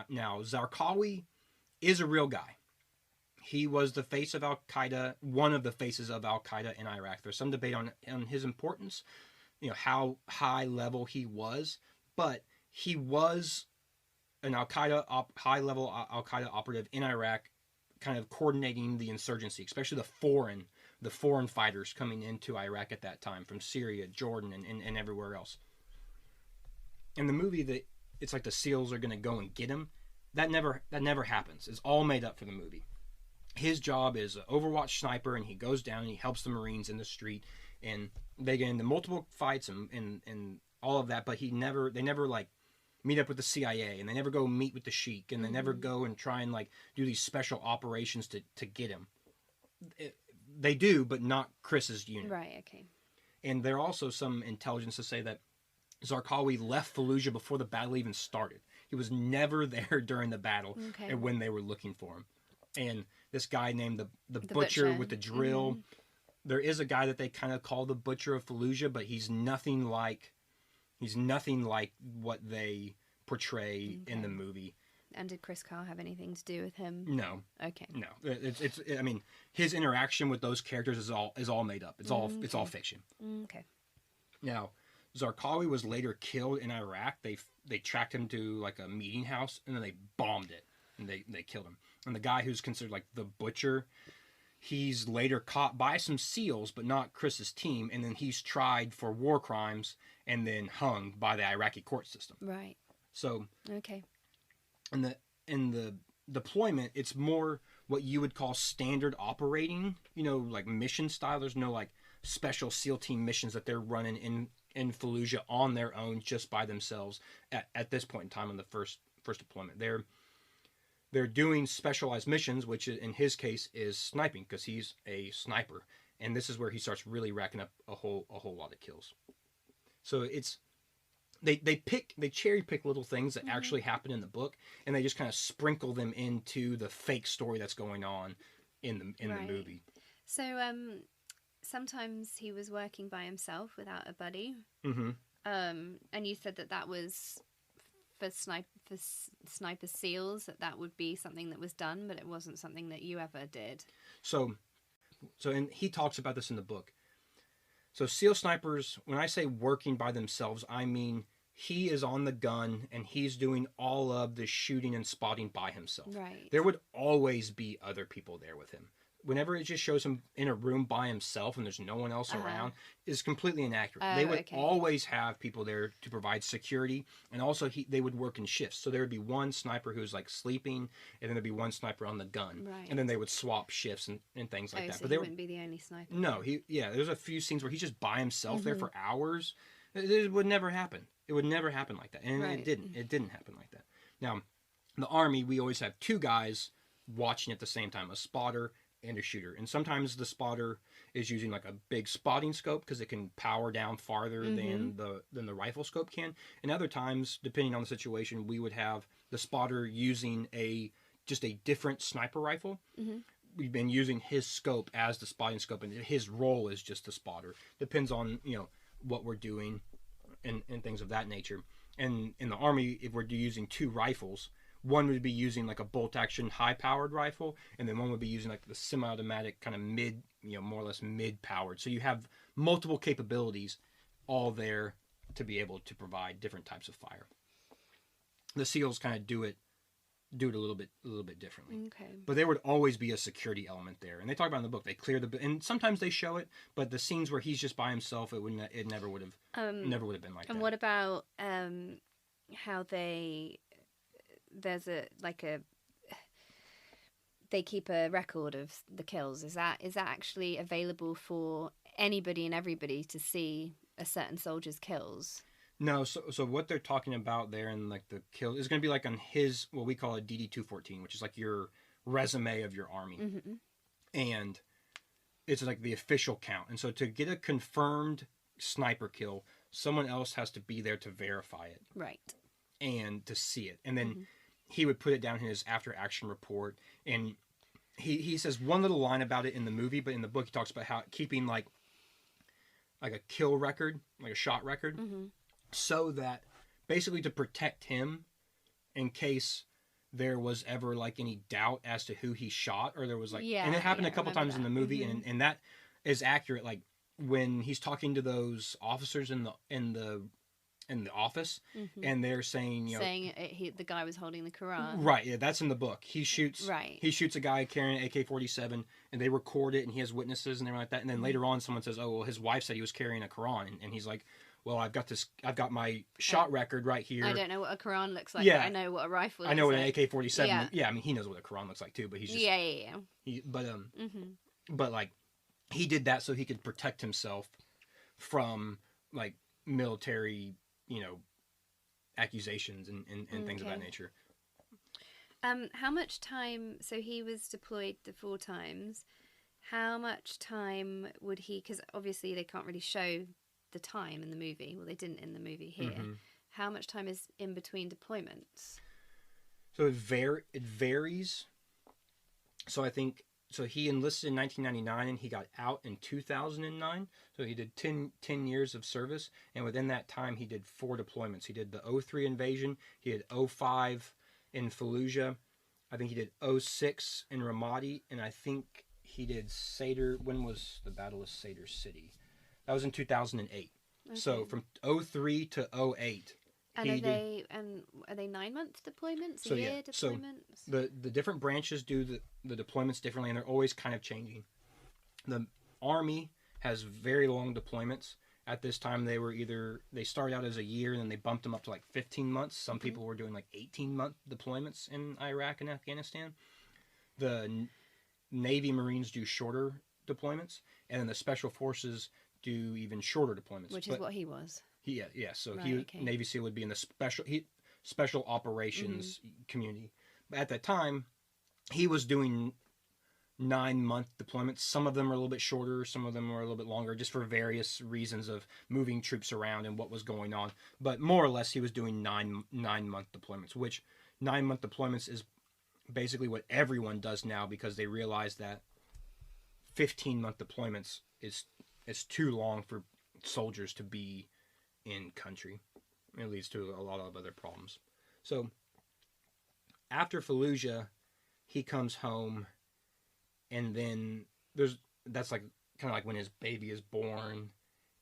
Now, Zarqawi is a real guy. He was the face of Al-Qaeda, one of the faces of Al-Qaeda in Iraq. There's some debate on his importance, how high level he was, but he was an high level Al-Qaeda operative in Iraq, kind of coordinating the insurgency, especially the foreign fighters coming into Iraq at that time from Syria, Jordan, and everywhere else. In the movie, it's like the SEALs are going to go and get him. That never happens. It's all made up for the movie. His job is an Overwatch sniper, and he goes down and he helps the Marines in the street, and they get into multiple fights and all of that. But they never like meet up with the CIA, and they never go meet with the sheik, and they never go and try and like do these special operations to get him. They do, but not Chris's unit. Right. Okay. And there are also some intelligence to say that Zarqawi left Fallujah before the battle even started. He was never there during the battle and when they were looking for him. And this guy named the Butcher with the drill. Mm-hmm. There is a guy that they kind of call the Butcher of Fallujah, but he's nothing like what they portray in the movie. And did Chris Carr have anything to do with him? No. Okay. No. It's I mean, his interaction with those characters is all made up. It's all fiction. Okay. Now, Zarqawi was later killed in Iraq. They tracked him to like a meeting house and then they bombed it and they killed him. And the guy who's considered like the Butcher, he's later caught by some SEALs, but not Chris's team, and then he's tried for war crimes and then hung by the Iraqi court system. Right. So okay. In the deployment, it's more what you would call standard operating, like mission style. There's no like special SEAL team missions that they're running in Fallujah on their own just by themselves at this point in time on the first deployment. They're doing specialized missions, which in his case is sniping, because he's a sniper, and this is where he starts really racking up a whole lot of kills. So it's they cherry pick little things that actually happen in the book, and they just kind of sprinkle them into the fake story that's going on in the movie. So sometimes he was working by himself without a buddy. Mm-hmm. And you said that was for sniper SEALs, that would be something that was done, but it wasn't something that you ever did. So and he talks about this in the book. So SEAL snipers, when I say working by themselves, I mean he is on the gun and he's doing all of the shooting and spotting by himself. Right. There would always be other people there with him. Whenever it just shows him in a room by himself and there's no one else around, is completely inaccurate. They would always have people there to provide security, and also they would work in shifts. So there would be one sniper who's like sleeping, and then there'd be one sniper on the gun, and then they would swap shifts and things like that. So but he wouldn't be the only sniper. No, there's a few scenes where he's just by himself there for hours. It would never happen. It would never happen like that, and it didn't. It didn't happen like that. Now, in the Army, we always have two guys watching at the same time, a spotter and a shooter. And sometimes the spotter is using like a big spotting scope because it can power down farther than the rifle scope can. And other times, depending on the situation, we would have the spotter using a just a different sniper rifle. Mm-hmm. We've been using his scope as the spotting scope, and his role is just a spotter. Depends on what we're doing and things of that nature. And in the Army, if we're using 2 rifles, one would be using like a bolt action high powered rifle, and then one would be using like the semi-automatic kind of mid, more or less mid powered. So you have multiple capabilities all there to be able to provide different types of fire. The SEALs kind of do it a little bit differently. Okay. But there would always be a security element there, and they talk about in the book. They clear and sometimes they show it, but the scenes where he's just by himself, it never would have been like that. And what about how they keep a record of the kills? Is that actually available for anybody and everybody to see a certain soldier's kills? No, so what they're talking about there in like the kill is going to be like on his, what we call a DD-214, which is like your resume of your Army. Mm-hmm. And it's like the official count. And so to get a confirmed sniper kill, someone else has to be there to verify it. Right. And to see it. And then he would put it down in his after action report. And he says one little line about it in the movie, but in the book he talks about how keeping like a kill record, like a shot record. Mm-hmm. So that basically to protect him in case there was ever like any doubt as to who he shot, or there was like, and it happened a couple times in the movie, and that is accurate. Like when he's talking to those officers in the office, and they're saying, the guy was holding the Quran. Right, yeah, that's in the book. He shoots a guy carrying an AK-47, and they record it, and he has witnesses and everything like that. And then later on, someone says, "Oh, well, his wife said he was carrying a Quran," and he's like, "Well, I've got my shot record right here. I don't know what a Quran looks like, yeah. but I know what a rifle looks like. I know what an AK-47 yeah, I mean, he knows what a Quran looks like too, but he's just... Yeah. But, like, he did that so he could protect himself from, like, military, accusations and things of that nature. How much time... So he was deployed the 4 times. How much time would he... Because obviously they can't really show the time in the movie. Well, they didn't in the movie here. How much time is in between deployments? So it varies. So I think he enlisted in 1999 and he got out in 2009. So he did 10 years of service, and within that time he did 4 deployments. He did the 03 invasion, he did 05 in Fallujah, I think he did 06 in Ramadi, and I think he did Sadr. When was the Battle of Sadr City? That was in 2008. Okay. So from 03 to 08. And are they 9-month deployments? Year deployments? So the different branches do the deployments differently, and they're always kind of changing. The Army has very long deployments. At this time, they started out as a year, and then they bumped them up to like 15 months. Some people were doing like 18-month deployments in Iraq and Afghanistan. The Navy Marines do shorter deployments, and then the Special Forces do even shorter deployments. Which is what he was. Yeah. So Navy SEAL would be in the special operations community. But at that time, he was doing 9-month deployments. Some of them are a little bit shorter, some of them were a little bit longer, just for various reasons of moving troops around and what was going on. But more or less, he was doing 9-month deployments, which 9-month deployments is basically what everyone does now, because they realize that 15-month deployments is too long for soldiers to be in country. It leads to a lot of other problems. So after Fallujah, he comes home, and then that's like kind of like when his baby is born,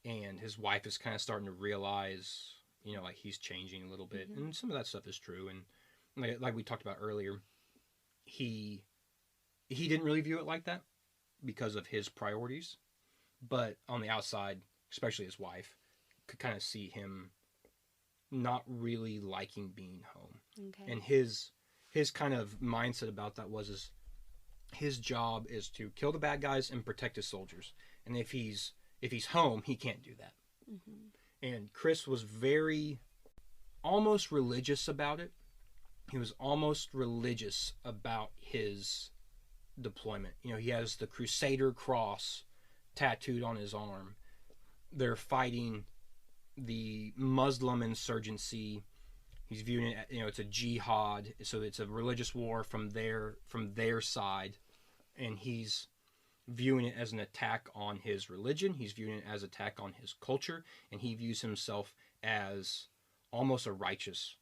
and his wife is kind of starting to realize, like he's changing a little bit, and some of that stuff is true. And like we talked about earlier, he didn't really view it like that because of his priorities, but on the outside, especially his wife, could kind of see him not really liking being home. Okay. And his kind of mindset about that was his job is to kill the bad guys and protect his soldiers. And if he's home, he can't do that. And Chris was very almost religious about it. He was almost religious about his deployment. He has the Crusader cross tattooed on his arm. They're fighting the Muslim insurgency. He's viewing it, it's a jihad, so it's a religious war from their side, and he's viewing it as an attack on his religion. He's viewing it as an attack on his culture, and he views himself as almost a righteous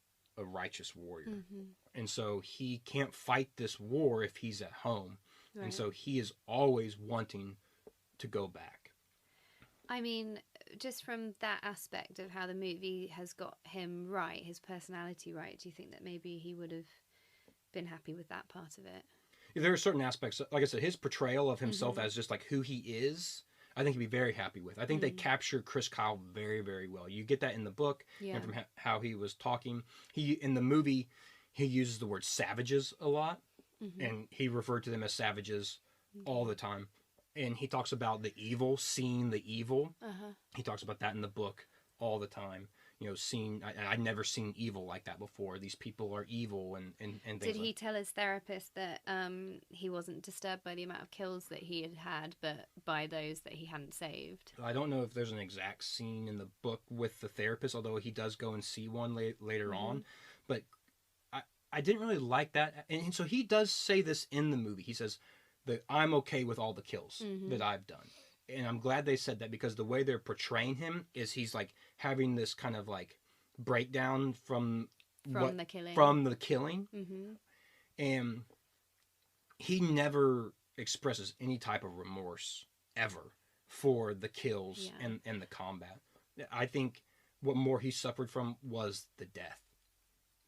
warrior. Mm-hmm. And so he can't fight this war if he's at home. Right. And so he is always wanting to go back. I mean, just from that aspect of how the movie has got him right, his personality right, do you think that maybe he would have been happy with that part of it? There are certain aspects, like I said, his portrayal of himself Mm-hmm. as just like who he is, I think he'd be very happy with. I think they capture Chris Kyle very, very well. You get that in the book, Yeah. and from how he was talking. In the movie, he uses the word savages a lot, Mm-hmm. and he referred to them as savages all the time. And he talks about the evil, seeing the evil. Uh-huh. He talks about that in the book all the time. I'd never seen evil like that before. These people are evil and things. Did he tell his therapist that he wasn't disturbed by the amount of kills that he had, but by those that he hadn't saved? I don't know if there's an exact scene in the book with the therapist, although he does go and see one later on. But I didn't really like that. And so he does say this in the movie. He says that I'm okay with all the kills that I've done. And I'm glad they said that, because the way they're portraying him is he's like having this kind of like breakdown from the killing. From the killing. Mm-hmm. And he never expresses any type of remorse ever for the kills and the combat. I think what more he suffered from was the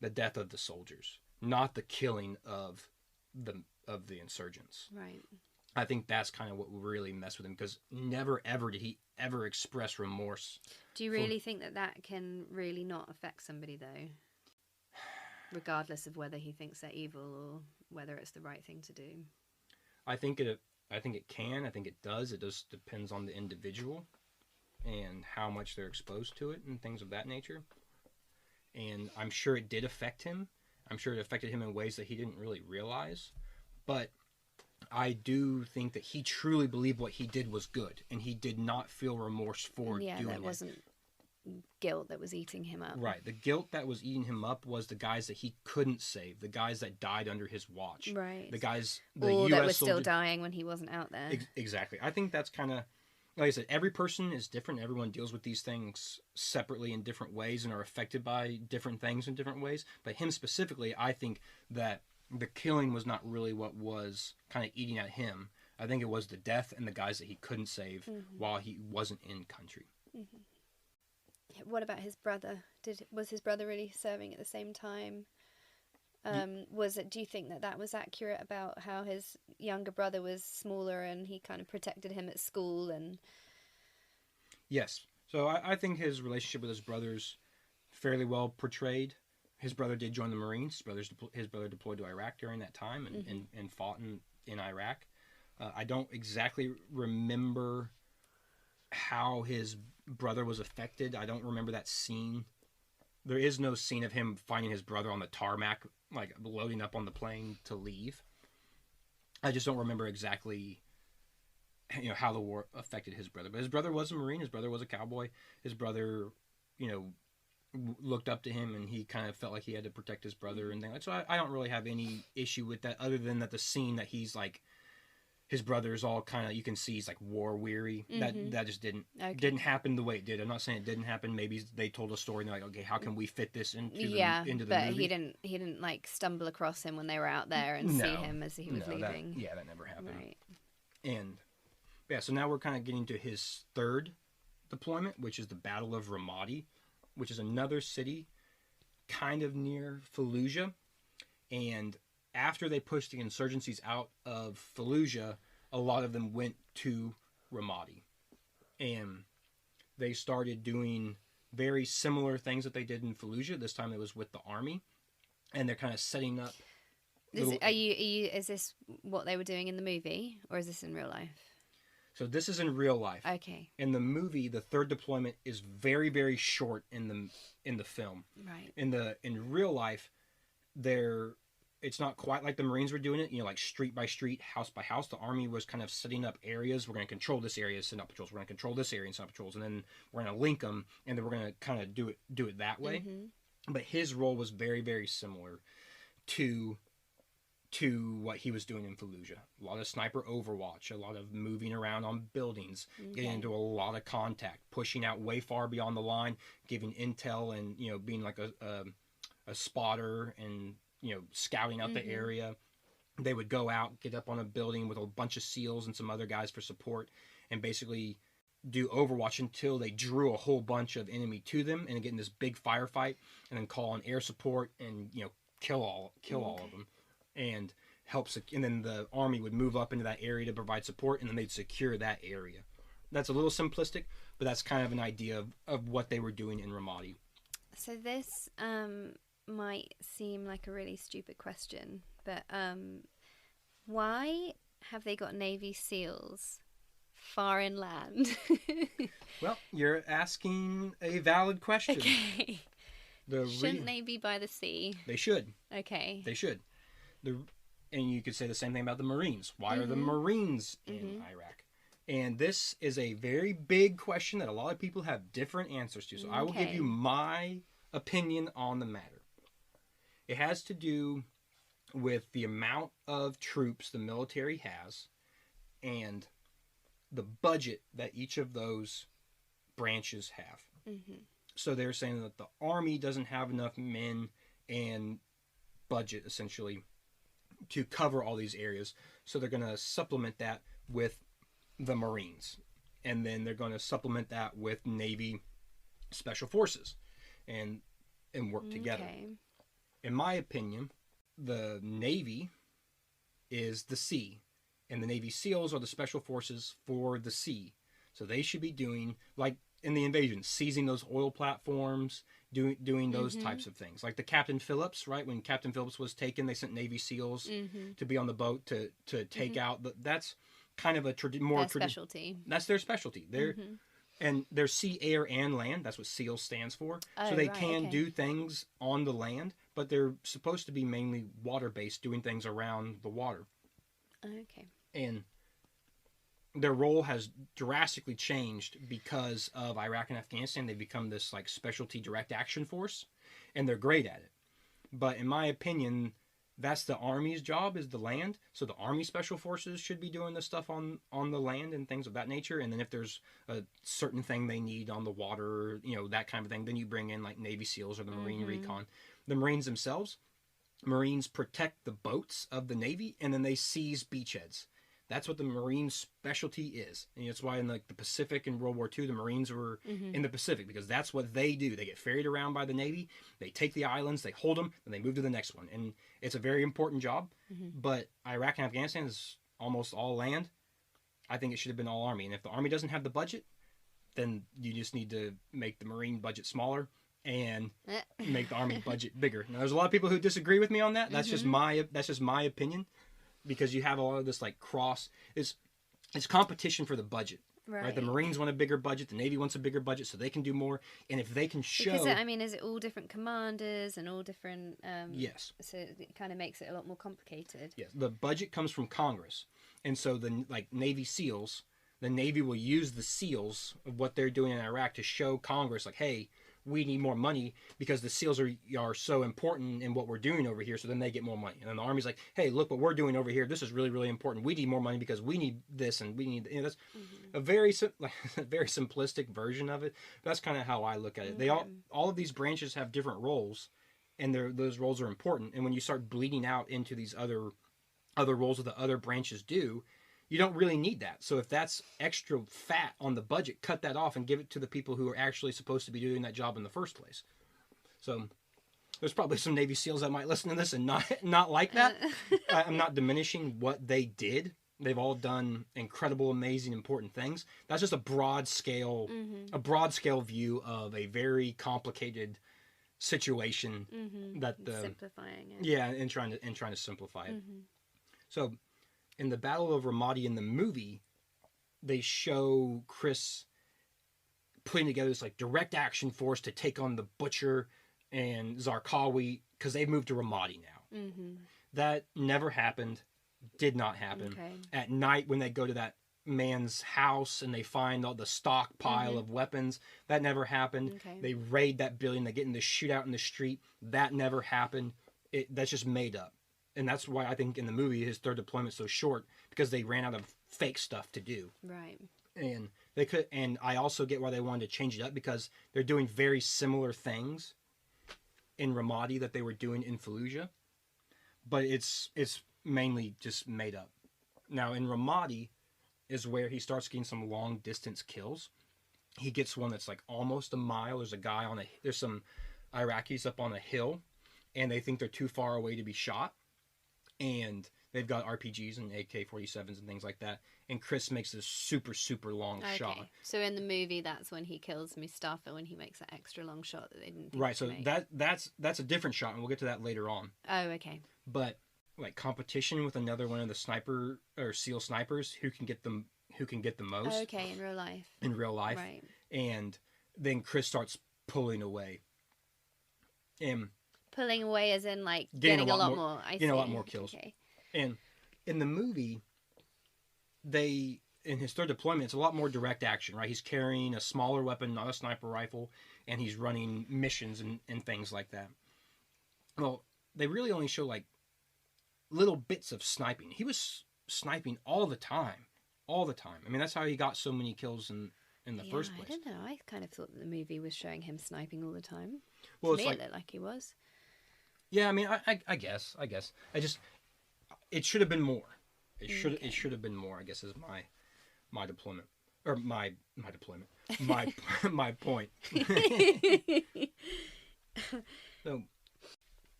death of the soldiers, not the killing of the insurgents. Right. I think that's kind of what really messed with him, because never ever did he ever express remorse. Do you really think that can really not affect somebody, though? Regardless of whether he thinks they're evil or whether it's the right thing to do? I think it can. I think it does. It just depends on the individual and how much they're exposed to it and things of that nature. And I'm sure it did affect him. I'm sure it affected him in ways that he didn't really realize. But I do think that he truly believed what he did was good, and he did not feel remorse for doing it. Yeah, that wasn't guilt that was eating him up. Right. The guilt that was eating him up was the guys that he couldn't save, the guys that died under his watch. Right. The guys, or US that were still soldier... dying when he wasn't out there. Exactly. I think that's kind of, like I said, every person is different. Everyone deals with these things separately in different ways and are affected by different things in different ways. But him specifically, I think that the killing was not really what was kind of eating at him. I think it was the death and the guys that he couldn't save while he wasn't in country. Mm-hmm. What about his brother? Was his brother really serving at the same time? Do you think that was accurate about how his younger brother was smaller and he kind of protected him at school? And yes. So I think his relationship with his brother's fairly well portrayed. His brother did join the Marines. His brother deployed to Iraq during that time and fought in Iraq. I don't exactly remember how his brother was affected. I don't remember that scene. There is no scene of him finding his brother on the tarmac, like loading up on the plane to leave. I just don't remember exactly, how the war affected his brother. But his brother was a Marine. His brother was a cowboy. His brother, looked up to him, and he kind of felt like he had to protect his brother and things like that. So I don't really have any issue with that, other than that the scene that he's like, his brother's all kind of, you can see he's like war weary. That just didn't happen the way it did. I'm not saying it didn't happen. Maybe they told a story and they're like, okay, how can we fit this into the movie? But he didn't like stumble across him when they were out there and see him as he was leaving. That never happened. Right. And so now we're kind of getting to his third deployment, which is the Battle of Ramadi, which is another city kind of near Fallujah. And after they pushed the insurgencies out of Fallujah, a lot of them went to Ramadi. And they started doing very similar things that they did in Fallujah. This time it was with the army. And they're kind of setting up... Is this what they were doing in the movie, or is this in real life? So this is in real life. Okay. In the movie, the third deployment is very, very short in the film. Right. In real life, it's not quite like the Marines were doing it, like street by street, house by house. The Army was kind of setting up areas. We're going to control this area, send out patrols. We're going to control this area and send out patrols. And then we're going to link them, and then we're going to kind of do it that way. but his role was very, very similar to what he was doing in Fallujah. A lot of sniper overwatch, a lot of moving around on buildings, getting Okay. into a lot of contact, pushing out way far beyond the line, giving intel, and being like a spotter, and scouting out the Mhm. area. They would go out, get up on a building with a bunch of SEALs and some other guys for support, and basically do Overwatch until they drew a whole bunch of enemy to them, and get in this big firefight, and then call on air support, and kill all of Okay. them, and and then the army would move up into that area to provide support, and then they'd secure that area. That's a little simplistic, but that's kind of an idea of what they were doing in Ramadi. So this might seem like a really stupid question, but why have they got Navy SEALs far inland? Well, you're asking a valid question. Okay. The Shouldn't they be by the sea? They should. Okay. They should. The and you could say the same thing about the Marines. Why are the Mhm. Marines in Mhm. Iraq? And this is a very big question that a lot of people have different answers to. So I will give you Okay. my opinion on the matter. It has to do with the amount of troops the military has, and the budget that each of those branches have. Mhm. So they're saying that the Army doesn't have enough men and budget, essentially, to cover all these areas. So they're going to supplement that with the Marines. And then they're going to supplement that with Navy Special Forces, and work together. Okay. In my opinion, the Navy is the sea, and the Navy SEALs are the special forces for the sea. So they should be doing, like in the invasion, seizing those oil platforms, doing those Mhm. types of things. Like the Captain Phillips, right? When Captain Phillips was taken, they sent Navy SEALs Mhm. to be on the boat to take Mhm. out. That's kind of a Their specialty. that's their specialty. Mhm. They're sea, air, and land. That's what SEAL stands for. So Oh, they right. can Okay. do things on the land, but they're supposed to be mainly water based, doing things around the water. Okay. And their role has drastically changed because of Iraq and Afghanistan. They've become this like specialty direct action force, and they're great at it. But in my opinion, that's the Army's job, is the land. So the Army Special Forces should be doing the stuff on the land and things of that nature. And then if there's a certain thing they need on the water, that kind of thing, then you bring in like Navy SEALs or the Marine Mhm. Recon. The Marines themselves, Marines protect the boats of the Navy, and then they seize beachheads. That's what the Marine specialty is. And that's why in like the Pacific in World War II, the Marines were Mhm. in the Pacific, because that's what they do. They get ferried around by the Navy, they take the islands, they hold them, and they move to the next one. And it's a very important job. Mhm. But Iraq and Afghanistan is almost all land. I think it should have been all Army. And if the Army doesn't have the budget, then you just need to make the Marine budget smaller and make the Army budget bigger. Now, there's a lot of people who disagree with me on that. Mhm. That's just my opinion, because you have a lot of this like cross. It's competition for the budget, right? The Right. Marines want a bigger budget, the Navy wants a bigger budget, so they can do more. And if they can Because show, I mean, is it all different commanders and all different? yes, So it kind of makes it a lot more complicated. yes, the budget comes from Congress, and so the like Navy SEALs, the Navy will use the SEALs of what they're doing in Iraq to show Congress, like, hey, we need more money because the SEALs are so important in what we're doing over here. So then they get more money, and then the Army's like, hey, look what we're doing over here. This is really, really important. We need more money because we need this and we need. That's Mhm. a very like, very simplistic version of it. That's kind of how I look at it. They Okay. all of these branches have different roles, and those roles are important. And when you start bleeding out into these other roles that the other branches do, you don't really need that. So if that's extra fat on the budget, cut that off and give it to the people who are actually supposed to be doing that job in the first place. So there's probably some Navy SEALs that might listen to this and not like that. I'm not diminishing what they did. They've all done incredible, amazing, important things. That's just Mhm. a broad scale view of a very complicated situation Mhm. that the Simplifying it. yeah, and trying to simplify it. Mhm. So in the Battle of Ramadi in the movie, they show Chris putting together this like direct action force to take on the Butcher and Zarqawi, because they've moved to Ramadi now. Mhm. That never happened. Did not happen. Okay. At night when they go to that man's house and they find all the stockpile of weapons. That never happened. Okay. They raid that building. They get in the shootout in the street. That never happened. That's just made up. And that's why I think in the movie his third deployment's so short, because they ran out of fake stuff to do. Right. And they could, and I also get why they wanted to change it up, because they're doing very similar things in Ramadi that they were doing in Fallujah, but it's mainly just made up. Now in Ramadi is where he starts getting some long distance kills. He gets one that's like almost a mile. There's some Iraqis up on a hill, and they think they're too far away to be shot, and they've got RPGs and AK-47s and things like that. And Chris makes this super, super long shot. So in the movie, that's when he kills Mustafa, when he makes that extra long shot that they didn't think Right, to so make. that's a different shot, and we'll get to that later on. Oh, okay. But like competition with another one of the sniper or SEAL snipers who can get the most. Oh, okay, in real life. In real life. Right. And then Chris starts pulling away. And Pulling away as in like getting a lot more. Getting a lot more kills. Okay. And in the movie, in his third deployment, it's a lot more direct action, right? He's carrying a smaller weapon, not a sniper rifle, and he's running missions and things like that. Well, they really only show like little bits of sniping. He was sniping all the time. All the time. I mean, that's how he got so many kills in the first place. I don't know. I kind of thought that the movie was showing him sniping all the time. Well, To it's me, like, it looked like he was. yeah, I mean, I guess. It should have been more. It should have been more, I guess, is my deployment. Or my deployment. My point. So,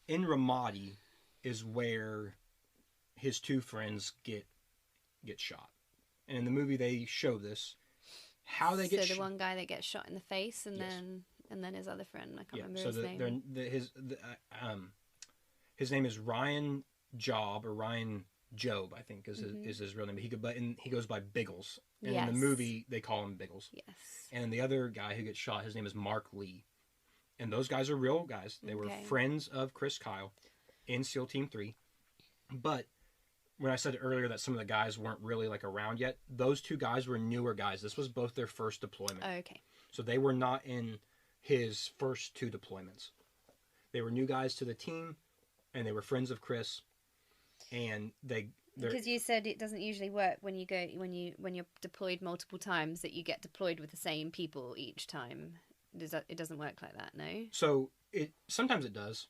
in Ramadi is where his two friends get shot. And in the movie they show this. How they get So shot. the one guy that gets shot in the face, and Yes. then his other friend. I can't remember so his name. His name is Ryan Job, or Ryan Job, I think is his real name. He goes by Biggles, and in the Yes. movie they call him Biggles. Yes. And the other guy who gets shot, his name is Mark Lee, and those guys are real guys. They were Okay. friends of Chris Kyle in SEAL Team 3. But when I said earlier that some of the guys weren't really like around yet, those two guys were newer guys. This was both their first deployment. Oh, okay. So they were not in his first two deployments. They were new guys to the team, and they were friends of Chris. And Because you said it doesn't usually work when you're deployed multiple times, that you get deployed with the same people each time. It doesn't work like that, no? So sometimes it does,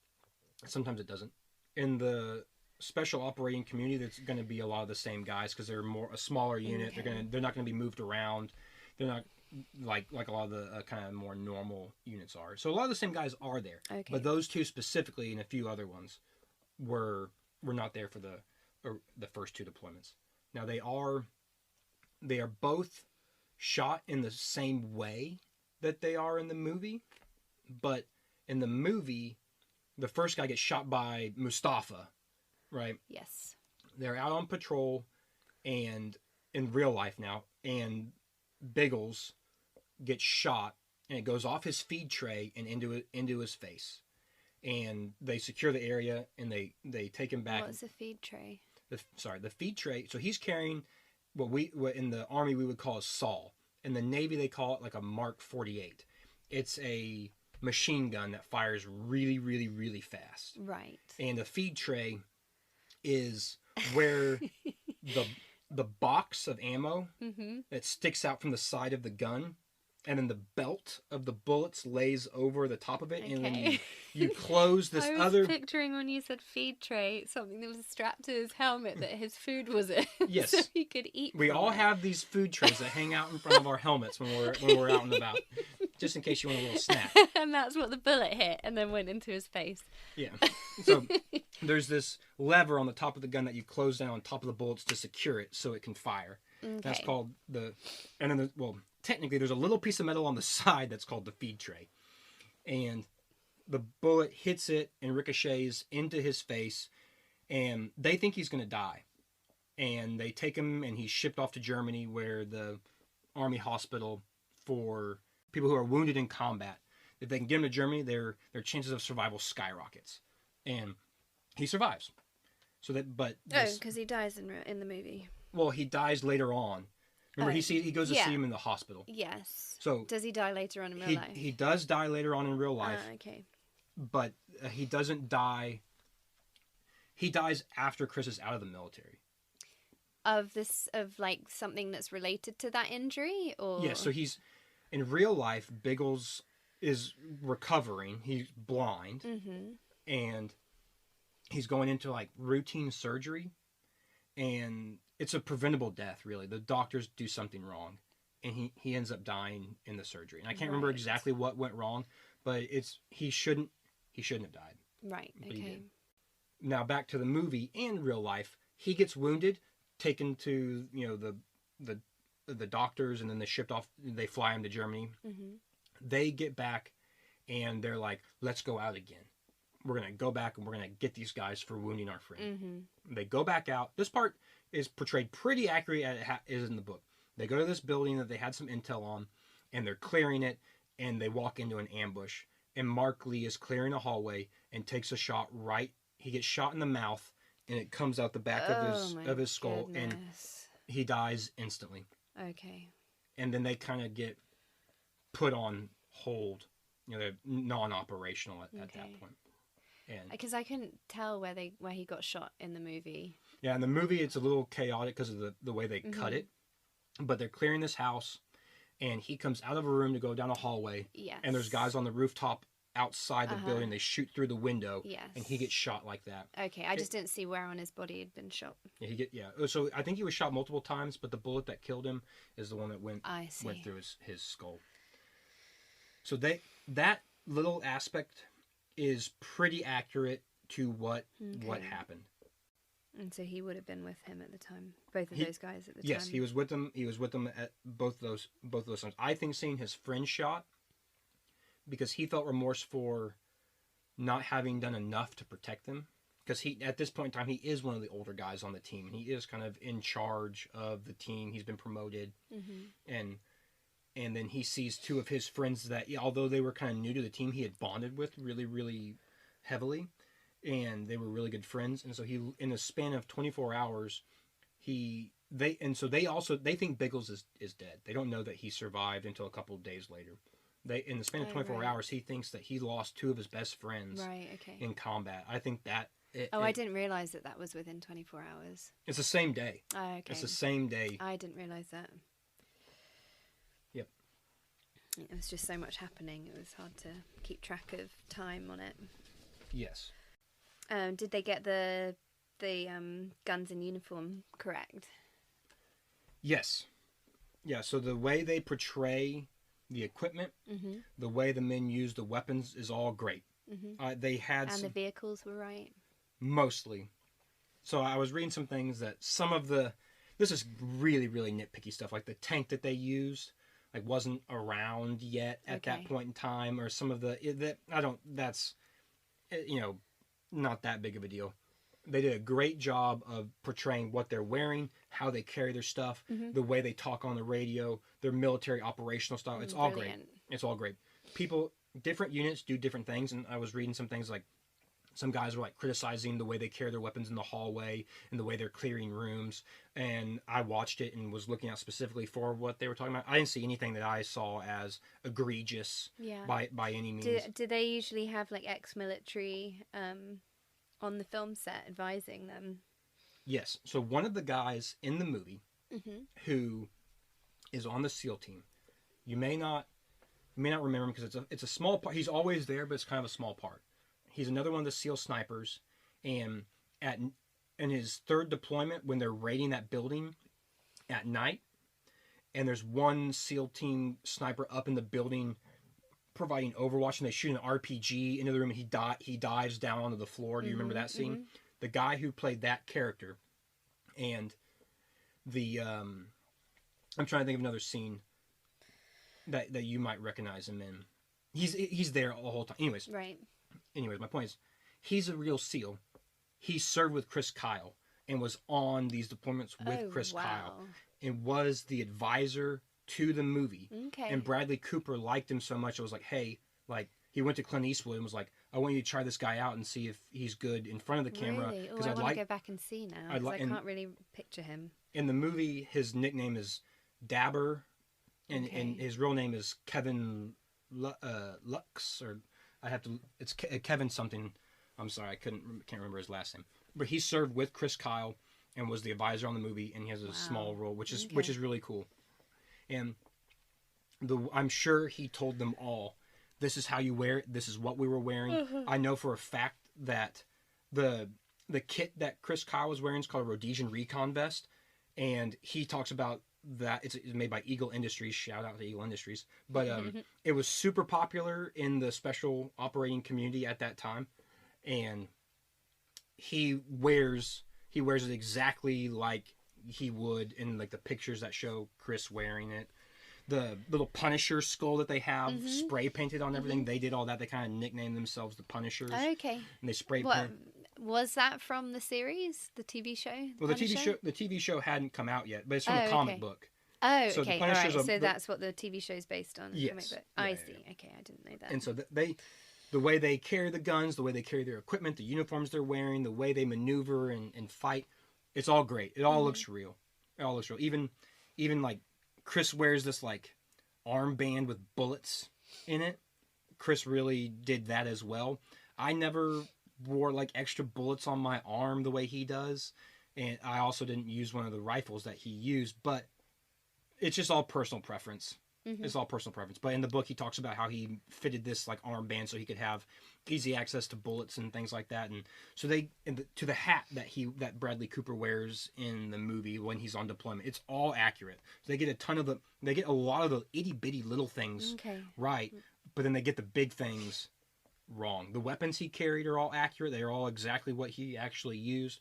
sometimes it doesn't. In the special operating community, there's going to be a lot of the same guys because they're a smaller unit. Okay. They're not going to be moved around. They're not like a lot of the kind of more normal units are. So a lot of the same guys are there. Okay. But those two specifically and a few other ones were not there for the first two deployments. Now they are both shot in the same way that they are in the movie, but in the movie, the first guy gets shot by Mustafa, right? Yes. They're out on patrol, and in real life now, and Biggles gets shot, and it goes off his feed tray and into his face, and they secure the area, and they take him back. What's a feed tray? The feed tray. So he's carrying what in the Army we would call a SAW. In the Navy they call it like a Mark 48. It's a machine gun that fires really, really, really fast. Right. And the feed tray is where the box of ammo that sticks out from the side of the gun, and then the belt of the bullets lays over the top of it, and then you close this I was picturing when you said feed tray, something that was strapped to his helmet that his food was in. Yes. So he could eat. We all have these food trays that hang out in front of our helmets when we're out and about, just in case you want a little snack. And that's what the bullet hit, and then went into his face. Yeah. So there's this lever on the top of the gun that you close down on top of the bullets to secure it so it can fire. Okay. That's called technically there's a little piece of metal on the side that's called the feed tray. And the bullet hits it and ricochets into his face, and they think he's going to die. And they take him, and he's shipped off to Germany, where the Army hospital for people who are wounded in combat. If they can get him to Germany, their chances of survival skyrockets. And he survives. So that, but because he dies in the movie. well, he dies later on. Remember, Oh, he goes to yeah. see him in the hospital. Yes. So Does he die later on in real life? he does die later on in real life, Okay. but he doesn't die. He dies after Chris is out of the military. Of like something that's related to that injury, or Yeah, so he's in real life. Biggles is recovering. He's blind, and he's going into like routine surgery, and it's a preventable death. Really, the doctors do something wrong, and he ends up dying in the surgery. And I can't remember Right. exactly what went wrong, but he shouldn't have died. Right. But he Okay. did. Now back to the movie and real life. He gets wounded, taken to the the doctors, and then they shipped off. They fly him to Germany. They get back, and they're like, "Let's go out again. We're gonna go back and we're gonna get these guys for wounding our friend." They go back out. This part is portrayed pretty accurate as it is in the book. They go to this building that they had some intel on, and they're clearing it, and they walk into an ambush. And Mark Lee is clearing a hallway and takes a shot right. He gets shot in the mouth, and it comes out the back of his skull, and he dies instantly. Okay. And then they kind of get put on hold. They're non-operational at that point. And Because I couldn't tell where he got shot in the movie. yeah, in the movie it's a little chaotic because of the way they cut it. But they're clearing this house, and he comes out of a room to go down a hallway. Yes. And there's guys on the rooftop outside the building. They shoot through the window. Yes. And he gets shot like that. Okay, I just didn't see where on his body he'd been shot. Yeah. So I think he was shot multiple times, but the bullet that killed him is the one that went through his skull. So that little aspect is pretty accurate to what happened. And so he would have been with him at the time. Both of those guys at the time. Yes, he was with them. He was with them at both those times. I think seeing his friend shot, because he felt remorse for not having done enough to protect them. Because he, at this point in time, he is one of the older guys on the team. He is kind of in charge of the team. He's been promoted, and then he sees two of his friends that, although they were kind of new to the team, he had bonded with really, really heavily, and they were really good friends. And so he, in a span of 24 hours, they think Biggles is dead. They don't know that he survived until a couple of days later. In the span of 24 hours, he thinks that he lost two of his best friends in combat. I think that. I didn't realize that was within 24 hours. It's the same day. Oh, okay. It's the same day. I didn't realize that. Yep. It was just so much happening. It was hard to keep track of time on it. Yes. Did they get the guns and uniform correct? Yes. Yeah. So the way they portray the equipment, the way the men use the weapons is all great. They had the vehicles were right. Mostly. So I was reading some things that this is really, really nitpicky stuff. Like the tank that they used, like wasn't around yet at that point in time, or some of that's not that big of a deal. They did a great job of portraying what they're wearing, how they carry their stuff, the way they talk on the radio, their military operational style. It's all great. It's all great. Different units do different things, and I was reading some things like some guys were like criticizing the way they carry their weapons in the hallway and the way they're clearing rooms. And I watched it and was looking out specifically for what they were talking about. I didn't see anything that I saw as egregious by any means. Do they usually have like ex-military on the film set advising them? Yes. So one of the guys in the movie who is on the SEAL team, you may not remember him because it's a small part. He's always there, but it's kind of a small part. He's another one of the SEAL snipers, and in his third deployment, when they're raiding that building at night, and there's one SEAL team sniper up in the building providing overwatch, and they shoot an RPG into the room, and he dives down onto the floor. Do you remember that scene? The guy who played that character, and the I'm trying to think of another scene that you might recognize him in. He's there the whole time. Anyways, my point is, he's a real SEAL. He served with Chris Kyle and was on these deployments with Chris Kyle and was the advisor to the movie. Okay. And Bradley Cooper liked him so much, it was like, hey, like, he went to Clint Eastwood and was like, I want you to try this guy out and see if he's good in front of the camera. Really? I want to go back and see now, because I can't really picture him. In the movie, his nickname is Dabber, and Okay. his real name is Kevin Lux, or I have to. It's Kevin something. I'm sorry, can't remember his last name. But he served with Chris Kyle and was the advisor on the movie, and he has a small Wow. role, which Okay. is really cool. And I'm sure he told them all, this is how you wear it. This is what we were wearing. I know for a fact that the the kit that Chris Kyle was wearing is called a Rhodesian Recon vest, and he talks about that it's made by Eagle Industries. Shout out to Eagle Industries, but it was super popular in the special operating community at that time, and he wears it exactly like he would in like the pictures that show Chris wearing it. The little Punisher skull that they have Mhm. spray painted on everything, Mhm. they did all that. They kind of nicknamed themselves the Punishers, Okay. and they spray What paint. was that from the series, the TV show, The Well, Punisher? the TV show hadn't come out yet, but it's from Oh, the comic okay. book. Oh, So the okay. All Punishers right. are So that's what the TV show is based on, the comic yes, book. yeah, I yeah, see. Okay, I didn't know that. and so the way they carry the guns, the way they carry their equipment, the uniforms they're wearing, the way they maneuver and fight, it's all great. It all looks real. It all looks real. Even like Chris wears this like armband with bullets in it. Chris really did that as well. I never wore like extra bullets on my arm the way he does, and I also didn't use one of the rifles that he used, but it's just all personal preference. Mhm. It's all personal preference. But in the book, he talks about how he fitted this like armband so he could have easy access to bullets and things like that. And so to the hat that Bradley Cooper wears in the movie when he's on deployment, it's all accurate. So they get a lot of the itty bitty little things Okay. right, but then they get the big things wrong. The weapons he carried are all accurate. They are all exactly what he actually used,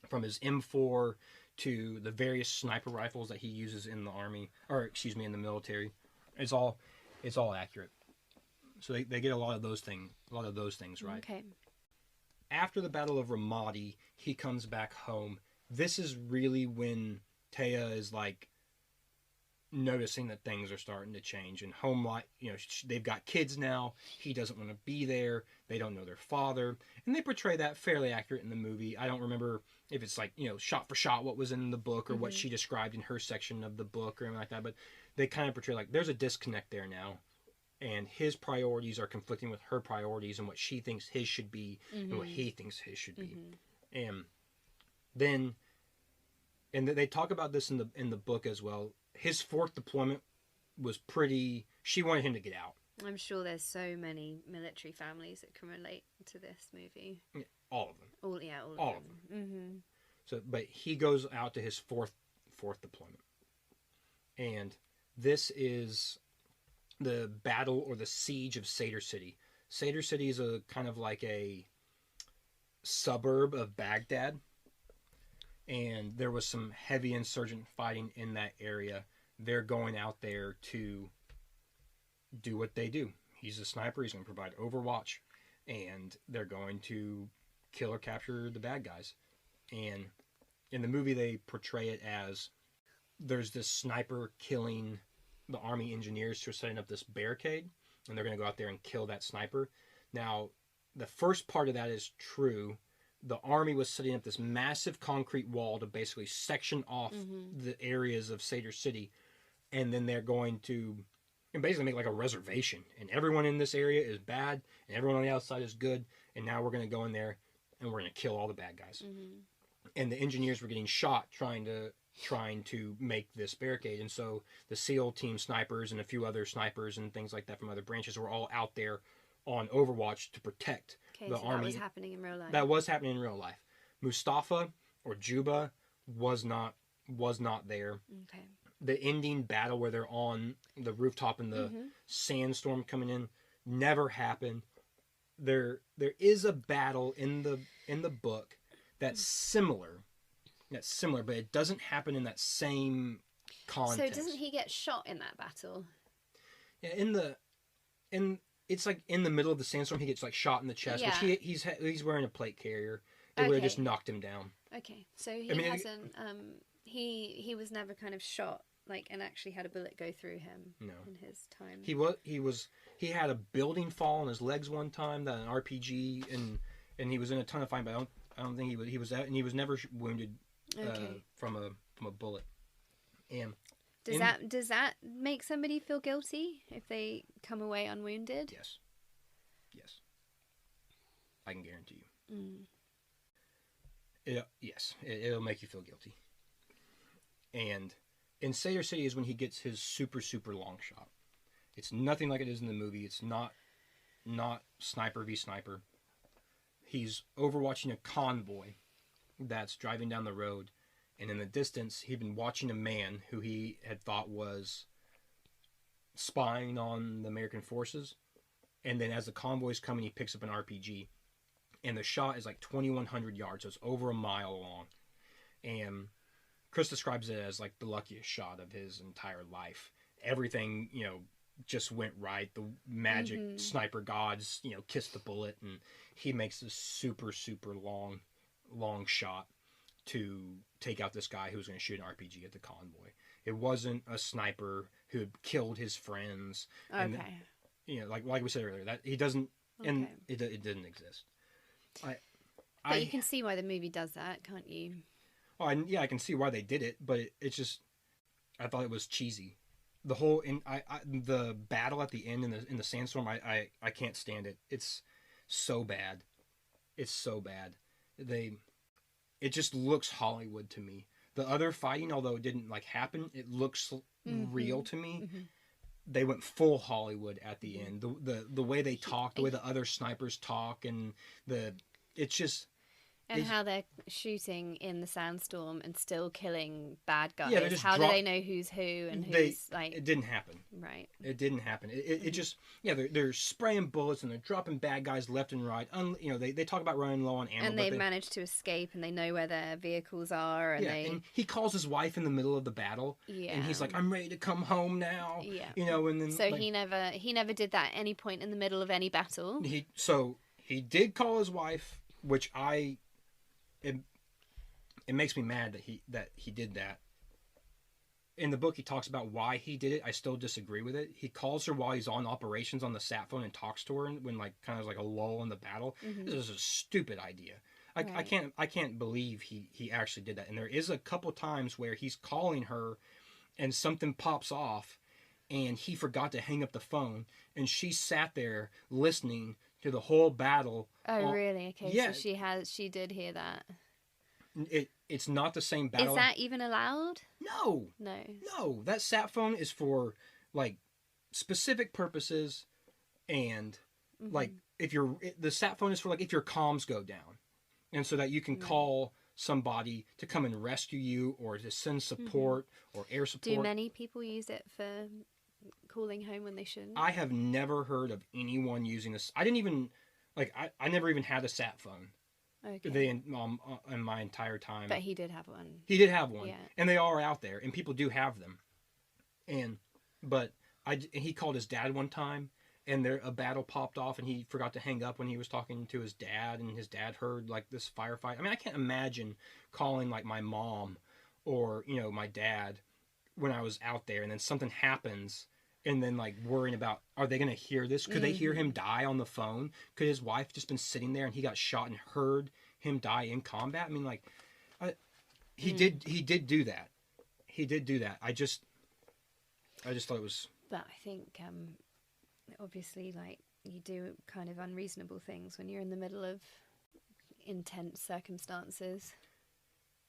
from his M4 to the various sniper rifles that he uses in the army, or excuse me, in the military. It's all accurate. So they get a lot of those things right. Okay. After the Battle of Ramadi, he comes back home. This is really when Taya is like noticing that things are starting to change, and home life, they've got kids now. He doesn't want to be there. They don't know their father, and they portray that fairly accurate in the movie. I don't remember if it's like shot for shot what was in the book or what she described in her section of the book or anything like that, but they kind of portray like there's a disconnect there now, and his priorities are conflicting with her priorities and what she thinks his should be and what he thinks his should be. And then they talk about this in the book as well. His fourth deployment was pretty. She wanted him to get out. I'm sure there's so many military families that can relate to this movie. All of them. All of them. Mm-hmm. So, but he goes out to his fourth deployment, and this is the battle or the siege of Sadr City. Sadr City is a kind of like a suburb of Baghdad, and there was some heavy insurgent fighting in that area. They're going out there to do what they do. He's a sniper. He's going to provide overwatch, and they're going to kill or capture the bad guys. And in the movie, they portray it as there's this sniper killing the army engineers who are setting up this barricade, and they're going to go out there and kill that sniper. Now, the first part of that is true. The army was setting up this massive concrete wall to basically section off the areas of Sadr City, and then they're going to basically make like a reservation, and everyone in this area is bad and everyone on the outside is good, and now we're going to go in there and we're going to kill all the bad guys. And the engineers were getting shot trying to make this barricade, and so the SEAL team snipers and a few other snipers and things like that from other branches were all out there on Overwatch to protect the army. That was happening in real life. That was happening in real life. Mustafa or Juba was not there. Okay. The ending battle where they're on the rooftop and the sandstorm coming in never happened. There is a battle in the book that's similar, but it doesn't happen in that same context. So doesn't he get shot in that battle? Yeah, it's like in the middle of the sandstorm, he gets like shot in the chest, Yeah. which he's wearing a plate carrier. It would have just knocked him down. Okay, so he hasn't. He was never kind of shot like and actually had a bullet go through him. No. In his time. He had a building fall on his legs one time, that an RPG, and he was in a ton of fighting, but I don't think he was out, and he was never wounded from a bullet. And Does that make somebody feel guilty if they come away unwounded? Yes. Yes. I can guarantee you. Yes, it'll make you feel guilty. And in Seder City is when he gets his super, super long shot. It's nothing like it is in the movie. It's not sniper v sniper. He's overwatching a convoy that's driving down the road, and in the distance, he'd been watching a man who he had thought was spying on the American forces. And then as the convoy's coming, he picks up an RPG. And the shot is like 2,100 yards, so it's over a mile long. And Chris describes it as like the luckiest shot of his entire life. Everything, just went right. The magic sniper gods, kissed the bullet, and he makes this super, super long shot to take out this guy who was going to shoot an RPG at the convoy. It wasn't a sniper who had killed his friends. Okay. And, like we said earlier, that he doesn't, and it didn't exist. But you can see why the movie does that, can't you? Oh, yeah, I can see why they did it, but it's just, I thought it was cheesy. The whole the battle at the end in the sandstorm, I can't stand it. It's so bad. It's so bad. It just looks Hollywood to me. The other fighting, although it didn't happen, it looks real to me. They went full Hollywood at the end. The way they talk, the way the other snipers talk, and it's just. And how they're shooting in the sandstorm and still killing bad guys. Yeah, how do they know who's who and who's It didn't happen. Right. It didn't happen. It just they're spraying bullets and they're dropping bad guys left and right. They talk about running low on ammo. And they manage to escape and they know where their vehicles are. And and he calls his wife in the middle of the battle. Yeah. And he's like, "I'm ready to come home now." Yeah. And then so he never did that at any point in the middle of any battle. He did call his wife, which it makes me mad that he did that. In the book, he talks about why he did it. I still disagree with it. He calls her while he's on operations on the sat phone and talks to her when kind of like a lull in the battle. This is a stupid idea. I can't believe he actually did that. And there is a couple times where he's calling her, and something pops off, and he forgot to hang up the phone, and she sat there listening to the whole battle. Oh, really? Okay, yeah. So she did hear that. It's not the same battle. Is that even allowed? No. That sat phone is for specific purposes, and the sat phone is for if your comms go down, and so that you can call somebody to come and rescue you or to send support or air support. Do many people use it for calling home when they shouldn't? I have never heard of anyone using this. I didn't even I never even had a sat phone. Okay. In my entire time. But he did have one. He did have one, yeah. And they are out there, and people do have them. And he called his dad one time, and a battle popped off, and he forgot to hang up when he was talking to his dad, and his dad heard this firefight. I mean, I can't imagine calling my mom or my dad when I was out there, and then something happens. And then worrying about, are they going to hear this? Could they hear him die on the phone? Could his wife just been sitting there and he got shot and heard him die in combat? I mean, he did do that. He did do that. I just thought it was. But I think obviously you do kind of unreasonable things when you're in the middle of intense circumstances.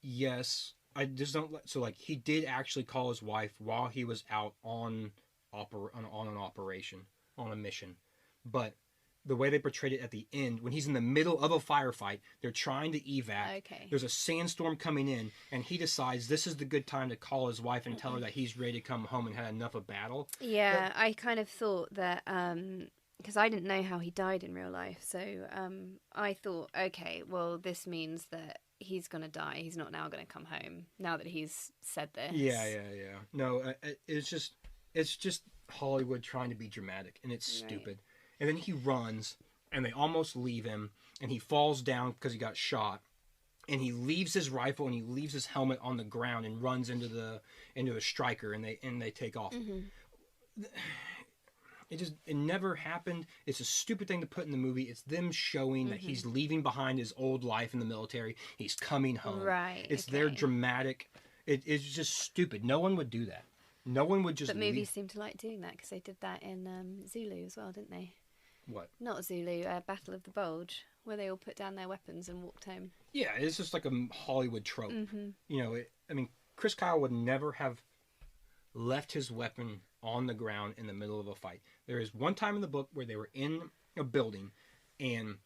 Yes, I just don't. So he did actually call his wife while he was out on an operation, on a mission. But the way they portrayed it at the end, when he's in the middle of a firefight, they're trying to evac. Okay. There's a sandstorm coming in, and he decides this is the good time to call his wife and tell her that he's ready to come home and had enough of battle. Yeah, I kind of thought that, because I didn't know how he died in real life, so I thought, okay, well, this means that he's going to die. He's not now going to come home, now that he's said this. Yeah. No, it's just Hollywood trying to be dramatic, and it's stupid. Right. And then he runs, and they almost leave him, and he falls down because he got shot, and he leaves his rifle and he leaves his helmet on the ground and runs into the striker, and they take off. It never happened. It's a stupid thing to put in the movie. It's them showing that he's leaving behind his old life in the military. He's coming home. Right. It's their dramatic. It's just stupid. No one would do that. No one would just But leave. movies seem to like doing that because they did that in Zulu as well, didn't they? What? Not Zulu, Battle of the Bulge, where they all put down their weapons and walked home. Yeah, it's just like a Hollywood trope. Mm-hmm. You know, I mean, Chris Kyle would never have left his weapon on the ground in the middle of a fight. There is one time in the book where they were in a building and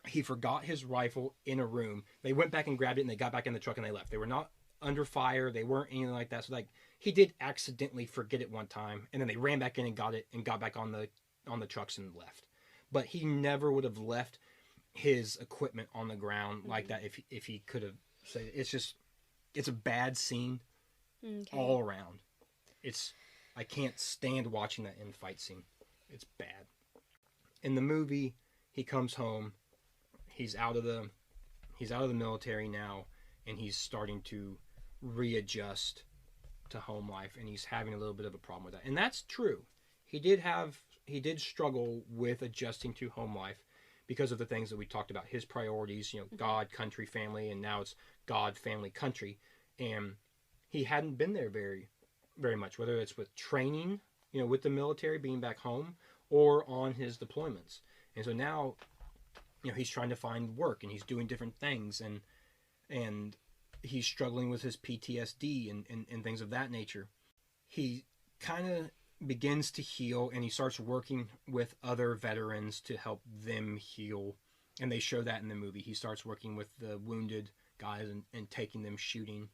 he forgot his rifle in a room. They went back and grabbed it and they got back in the truck and they left. They were not under fire. They weren't anything like that. So like he did accidentally forget it one time and then they ran back in and got it and got back on the trucks and left. But he never would have left his equipment on the ground like that if he could have said it's a bad scene all around. I can't stand watching that end fight scene. It's bad. In the movie, he comes home. He's out of the military now, and he's starting to readjust to home life, and he's having a little bit of a problem with that. And that's true. He did struggle with adjusting to home life because of the things that we talked about. His priorities, God, country, family, and now it's God, family, country, and he hadn't been there very very much, whether it's with training, with the military, being back home, or on his deployments. And so now, he's trying to find work and he's doing different things and he's struggling with his PTSD and things of that nature. He kind of begins to heal and he starts working with other veterans to help them heal. And they show that in the movie. He starts working with the wounded guys and taking them shooting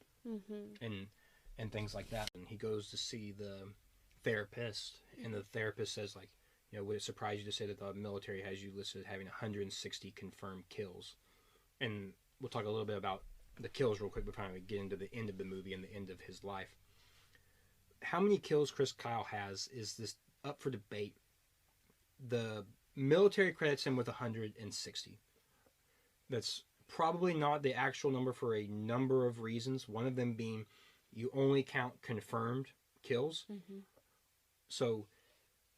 and things like that. And he goes to see the therapist, and the therapist says, like, would it surprise you to say that the military has you listed as having 160 confirmed kills? And we'll talk a little bit about the kills real quick before we get into the end of the movie and the end of his life. How many kills Chris Kyle has is this up for debate. The military credits him with 160. That's probably not the actual number for a number of reasons. One of them being you only count confirmed kills. So,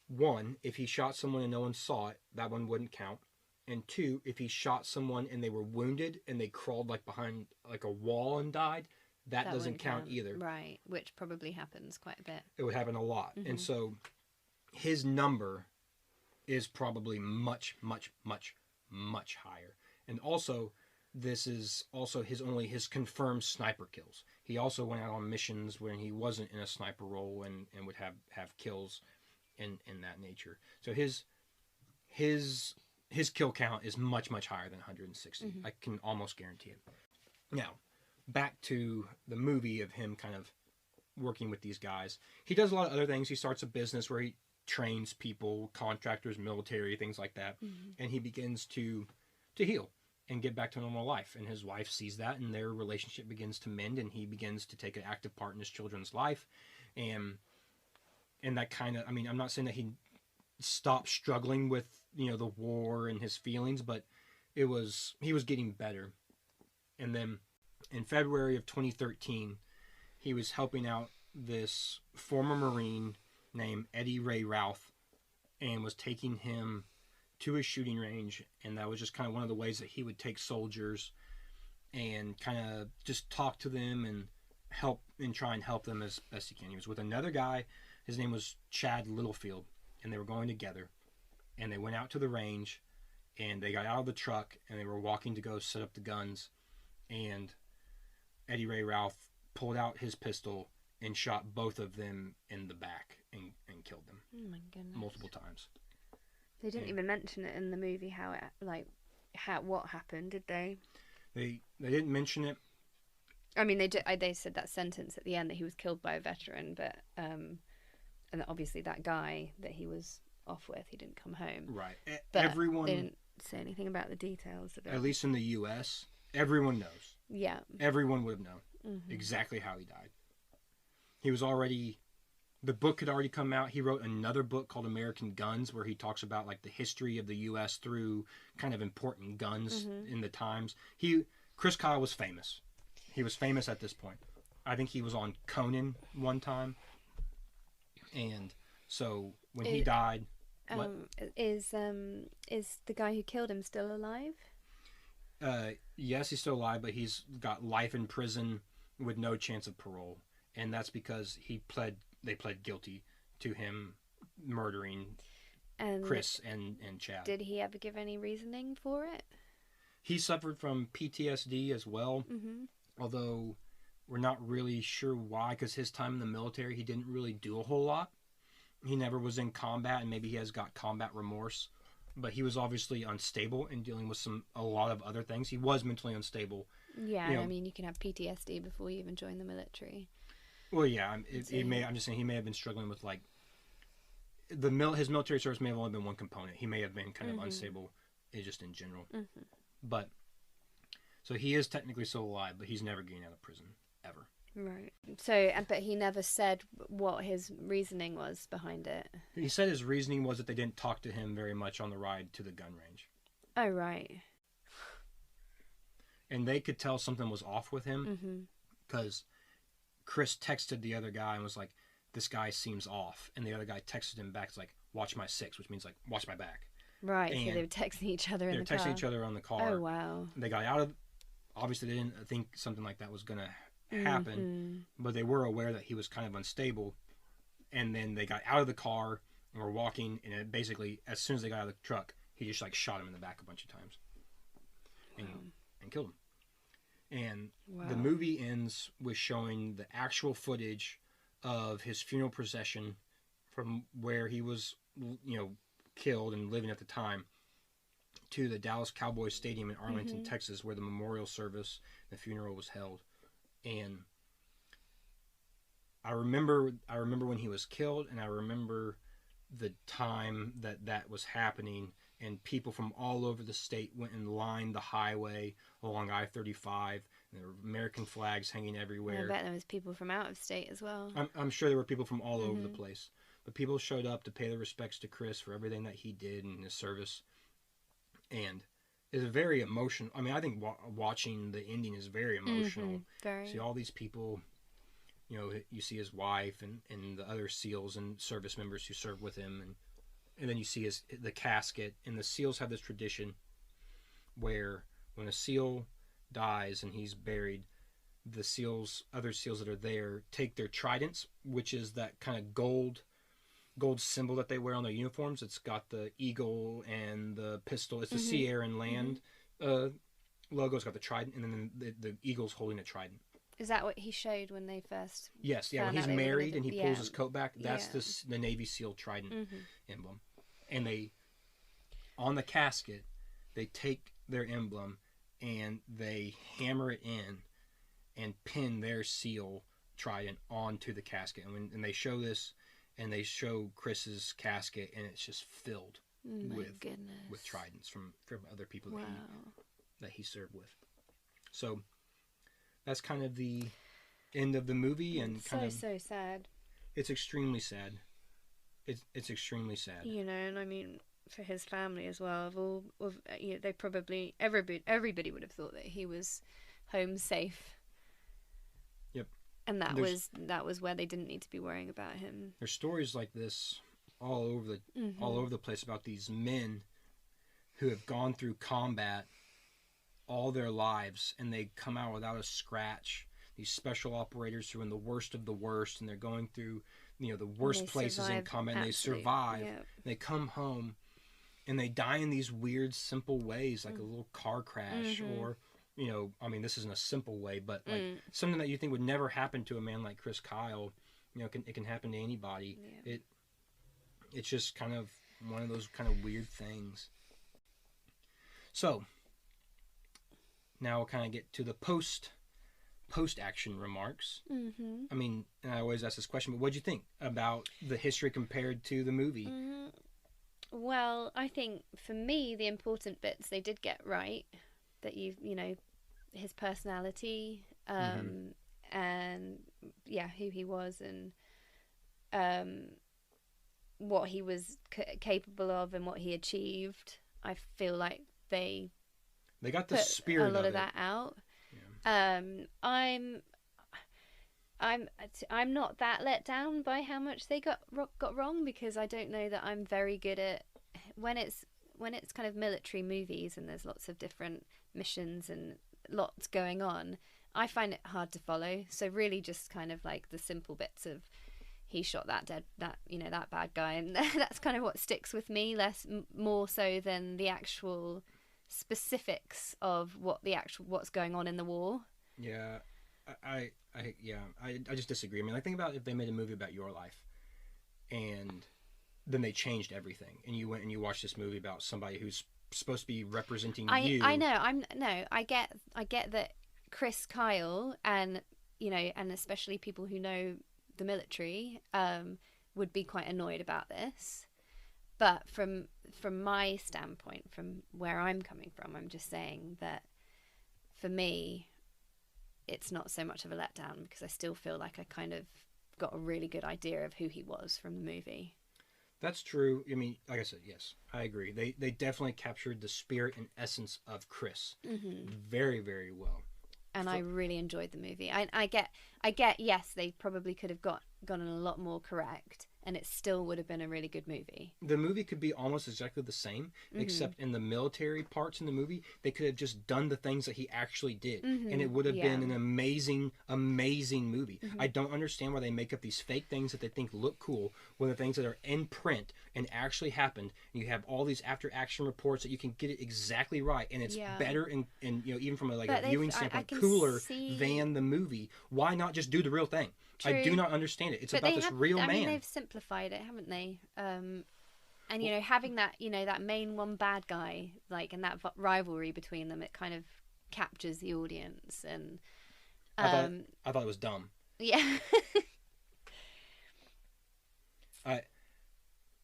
one, if he shot someone and no one saw it, that one wouldn't count. And two, if he shot someone and they were wounded and they crawled like behind like a wall and died, that doesn't count either. Right, which probably happens quite a bit. It would happen a lot. And so his number is probably much, much, much, much higher. And also, this is also his confirmed sniper kills. He also went out on missions when he wasn't in a sniper role and would have kills in that nature. So his kill count is much, much higher than 160. I can almost guarantee it. Now, back to the movie of him kind of working with these guys. He does a lot of other things. He starts a business where he trains people, contractors, military, things like that. And he begins to heal and get back to normal life. And his wife sees that, and their relationship begins to mend, and he begins to take an active part in his children's life. And that kind of, I mean, I'm not saying that he stopped struggling with, the war and his feelings, but he was getting better. And then in February of 2013, he was helping out this former Marine named Eddie Ray Routh and was taking him to a shooting range, and that was just kind of one of the ways that he would take soldiers and kind of just talk to them and help and try and help them as best he can. He was with another guy. His name was Chad Littlefield, and they were going together, and they went out to the range, and they got out of the truck, and they were walking to go set up the guns, and Eddie Ray Ralph pulled out his pistol and shot both of them in the back and killed them. Oh my goodness. Multiple times. They didn't even mention it in the movie what happened, did they? They didn't mention it. I mean, they said that sentence at the end that he was killed by a veteran, but and obviously that guy that he was off with, he didn't come home. Right. But everyone they didn't say anything about the details of it. At least in the U.S., everyone knows. Yeah. Everyone would have known exactly how he died. He was already... The book had already come out. He wrote another book called American Guns, where he talks about like the history of the U.S. through kind of important guns in the times. Chris Kyle was famous. He was famous at this point. I think he was on Conan one time. And so when he died... Is the guy who killed him still alive? Yes, he's still alive, but he's got life in prison with no chance of parole. And that's because he pled they pled guilty to him murdering And Chris and Chad. did he ever give any reasoning for it? He suffered from PTSD as well, although we're not really sure why, because his time in the military, he didn't really do a whole lot. He never was in combat, and maybe he has got combat remorse, but he was obviously unstable and dealing with a lot of other things. He was mentally unstable. Yeah, I mean, you can have PTSD before you even join the military. Well, yeah, I'm just saying he may have been struggling with like his military service may have only been one component. He may have been kind of unstable, just in general. But so he is technically still alive, but he's never getting out of prison ever. Right. So, but he never said what his reasoning was behind it. He said his reasoning was that they didn't talk to him very much on the ride to the gun range. Oh, right. And they could tell something was off with him because Chris texted the other guy and was like, "This guy seems off." And the other guy texted him back, like, "Watch my six," which means like, "Watch my back." Right. And so they were texting each other in the car. They were texting each other on the car. Oh, wow. They got out of. Obviously, they didn't think something like that was gonna happen, but they were aware that he was kind of unstable. And then they got out of the car and were walking, and it basically, as soon as they got out of the truck, he just like shot him in the back a bunch of times, and killed him. And the movie ends with showing the actual footage of his funeral procession from where he was, killed and living at the time, to the Dallas Cowboys Stadium in Arlington, Texas, where the memorial service, the funeral was held. And I remember when he was killed, and I remember the time that was happening, and people from all over the state went and lined the highway along I-35, and there were American flags hanging everywhere. I bet there was people from out of state as well. I'm sure there were people from all over the place. But people showed up to pay their respects to Chris for everything that he did in his service. And it's a very emotional. I mean, I think watching the ending is very emotional. Very. See all these people, you see his wife and the other SEALs and service members who served with him. And then you see the casket. And the SEALs have this tradition where when a SEAL dies and he's buried, the other SEALs that are there, take their tridents, which is that kind of gold symbol that they wear on their uniforms. It's got the eagle and the pistol. It's the sea, air, and land logo. It's got the trident, and then the eagle's holding a trident. Is that what he showed when they first? Yes, yeah. When he's married and he pulls his coat back, that's the Navy SEAL trident emblem. And on the casket, they take their emblem and they hammer it in and pin their SEAL trident onto the casket. And they show this. And they show Chris's casket, and it's just filled with tridents from other people that he served with. So that's kind of the end of the movie, and so sad. It's extremely sad. It's extremely sad. And I mean, for his family as well. They probably everybody would have thought that he was home safe. And that was where they didn't need to be worrying about him. There's stories like this all over the place about these men who have gone through combat all their lives and they come out without a scratch. These special operators who are in the worst of the worst, and they're going through the worst places in combat, and they survive. Yep. They come home and they die in these weird, simple ways, like a little car crash or I mean, this isn't a simple way, but like something that you think would never happen to a man like Chris Kyle, it can happen to anybody. Yeah. It's just kind of one of those kind of weird things. So now we'll kind of get to the post-action remarks. I mean, and I always ask this question, but what'd you think about the history compared to the movie? Well, I think for me, the important bits they did get right. That his personality, and who he was, and what he was capable of, and what he achieved. I feel like they got the spirit a lot of that out. Yeah. I'm not that let down by how much they got wrong, because I don't know that I'm very good at when it's kind of military movies and there's lots of different missions and lots going on. I find it hard to follow. So really just kind of like the simple bits of he shot that that bad guy, and that's kind of what sticks with me more so than the actual specifics of what's going on in the war. Yeah, I just disagree. I mean, like, think about if they made a movie about your life, and then they changed everything, and you went and you watched this movie about somebody who's supposed to be representing you. I know. I get that Chris Kyle and and especially people who know the military would be quite annoyed about this. But from my standpoint, from where I'm coming from, I'm just saying that for me, it's not so much of a letdown because I still feel like I kind of got a really good idea of who he was from the movie. That's true. I mean, like I said, yes, I agree. They definitely captured the spirit and essence of Chris very, very well. And I really enjoyed the movie. I get. Yes, they probably could have gotten a lot more correct, and it still would have been a really good movie. The movie could be almost exactly the same, except in the military parts in the movie, they could have just done the things that he actually did, and it would have been an amazing, amazing movie. I don't understand why they make up these fake things that they think look cool when the things that are in print and actually happened. And you have all these after-action reports that you can get it exactly right, and it's better and even from a viewing standpoint, cooler than the movie. Why not just do the real thing? True. I do not understand it. It's about this real man. I mean, they've simplified it, haven't they? And having that that main one bad guy, like, and that rivalry between them, it kind of captures the audience. And I thought it was dumb. Yeah. I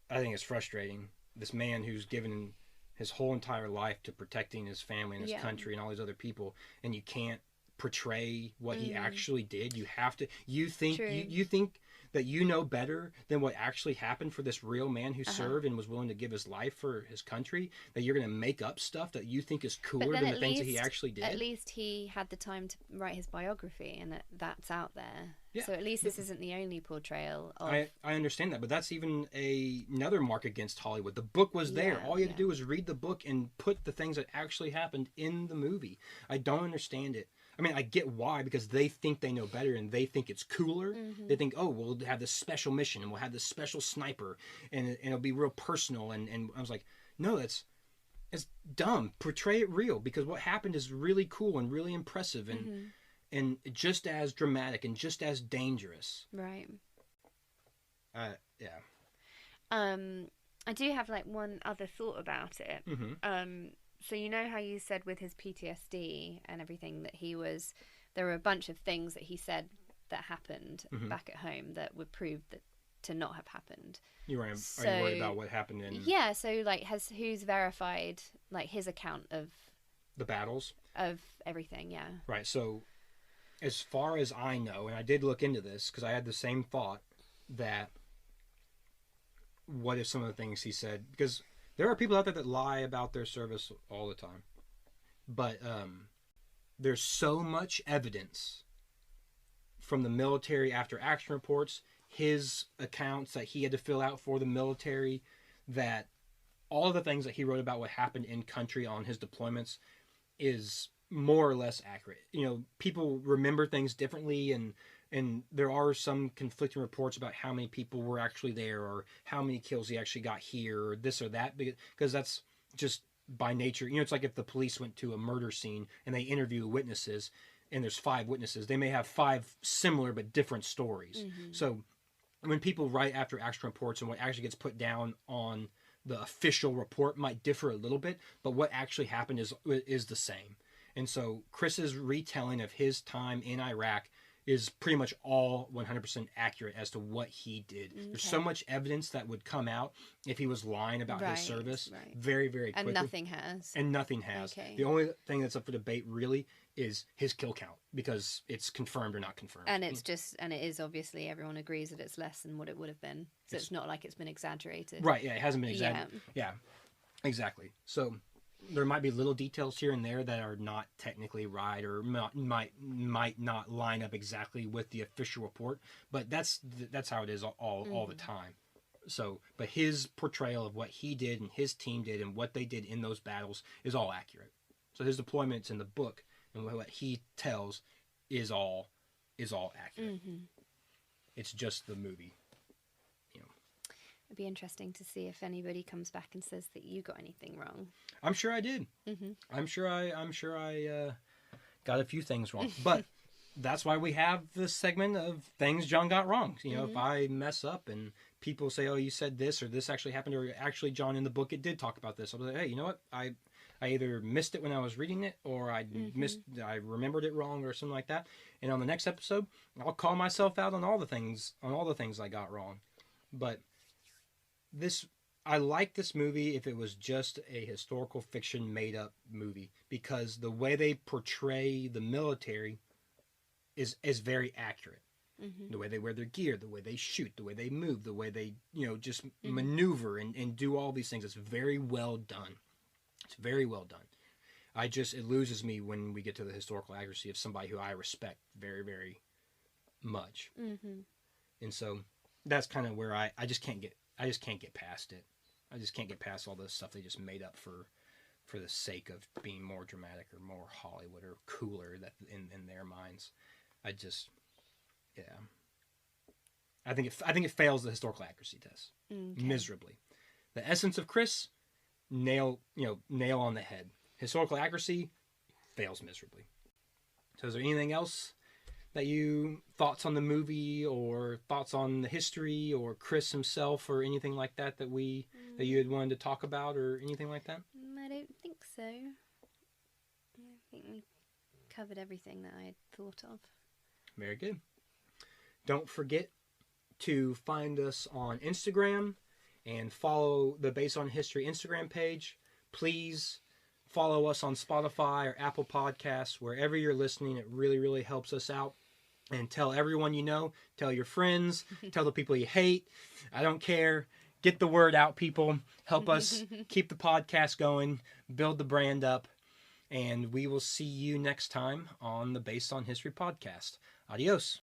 think it's frustrating. This man who's given his whole entire life to protecting his family and his country and all these other people, and you can't portray what he actually did. You have to. You think that you know better than what actually happened for this real man who served and was willing to give his life for his country, that you're going to make up stuff that you think is cooler than the things that he actually did. At least he had the time to write his biography, and that's out there. Yeah. So at least this isn't the only portrayal of... I understand that, but that's even another mark against Hollywood. The book was there. All you had to do was read the book and put the things that actually happened in the movie. I don't understand it. I mean, I get why, because they think they know better and they think it's cooler. They think, oh, we'll have this special mission and we'll have this special sniper and it'll be real personal. And I was like, no, it's dumb. Portray it real, because what happened is really cool and really impressive and just as dramatic and just as dangerous. Right. Yeah. I do have one other thought about it. So you know how you said with his PTSD and everything that there were a bunch of things that he said that happened back at home that would prove that to not have happened. Are you worried about what happened in... Yeah, so who's verified his account of... The battles? Of everything, yeah. Right, so as far as I know, and I did look into this because I had the same thought, that what if some of the things he said... Because there are people out there that lie about their service all the time. But there's so much evidence from the military after action reports, his accounts that he had to fill out for the military, that all of the things that he wrote about what happened in country on his deployments is more or less accurate. People remember things differently, and there are some conflicting reports about how many people were actually there or how many kills he actually got here or this or that, because that's just by nature. It's like if the police went to a murder scene and they interview witnesses and there's 5 witnesses, they may have 5 similar but different stories. So when people write after action reports and what actually gets put down on the official report might differ a little bit, but what actually happened is the same. And so Chris's retelling of his time in Iraq is pretty much all 100% accurate as to what he did. Okay. There's so much evidence that would come out if he was lying about his service very, very quickly. And nothing has. Okay. The only thing that's up for debate really is his kill count, because it's confirmed or not confirmed. And it is obviously, everyone agrees that it's less than what it would have been. So it's not like it's been exaggerated. Right, yeah, it hasn't been exaggerated. Yeah, exactly. So there might be little details here and there that are not technically right or might not line up exactly with the official report, but that's how it is all the time. So, but his portrayal of what he did and his team did and what they did in those battles is all accurate. So his deployments in the book and what he tells is all accurate. It's just the movie It'd be interesting to see if anybody comes back and says that you got anything wrong. I'm sure I did. Mm-hmm. I'm sure I got a few things wrong, but that's why we have this segment of things John got wrong. You know, if I mess up and people say, "Oh, you said this," or "This actually happened," or "Actually, John, in the book it did talk about this," I'll be like, "Hey, you know what? I either missed it when I was reading it, or I remembered it wrong, or something like that." And on the next episode, I'll call myself out on all the things I got wrong. But I like this movie if it was just a historical fiction made up movie, because the way they portray the military is very accurate. The way they wear their gear, the way they shoot, the way they move, the way they, just maneuver and do all these things. It's very well done. It's very well done. It loses me when we get to the historical accuracy of somebody who I respect very, very much. And so that's kind of where I just can't get past it. I just can't get past all the stuff they just made up for the sake of being more dramatic or more Hollywood or cooler that in their minds. Yeah. I think it fails the historical accuracy test miserably. The essence of Chris, nail on the head. Historical accuracy fails miserably. So is there anything else that thoughts on the movie or thoughts on the history or Chris himself or anything like that that you had wanted to talk about or anything like that? I don't think so. I think we covered everything that I had thought of. Very good. Don't forget to find us on Instagram and follow the Based on History Instagram page. Please follow us on Spotify or Apple Podcasts, wherever you're listening. It really, really helps us out. And tell everyone you know. Tell your friends. Tell the people you hate. I don't care. Get the word out, people. Help us keep the podcast going. Build the brand up. And we will see you next time on the Based on History podcast. Adios.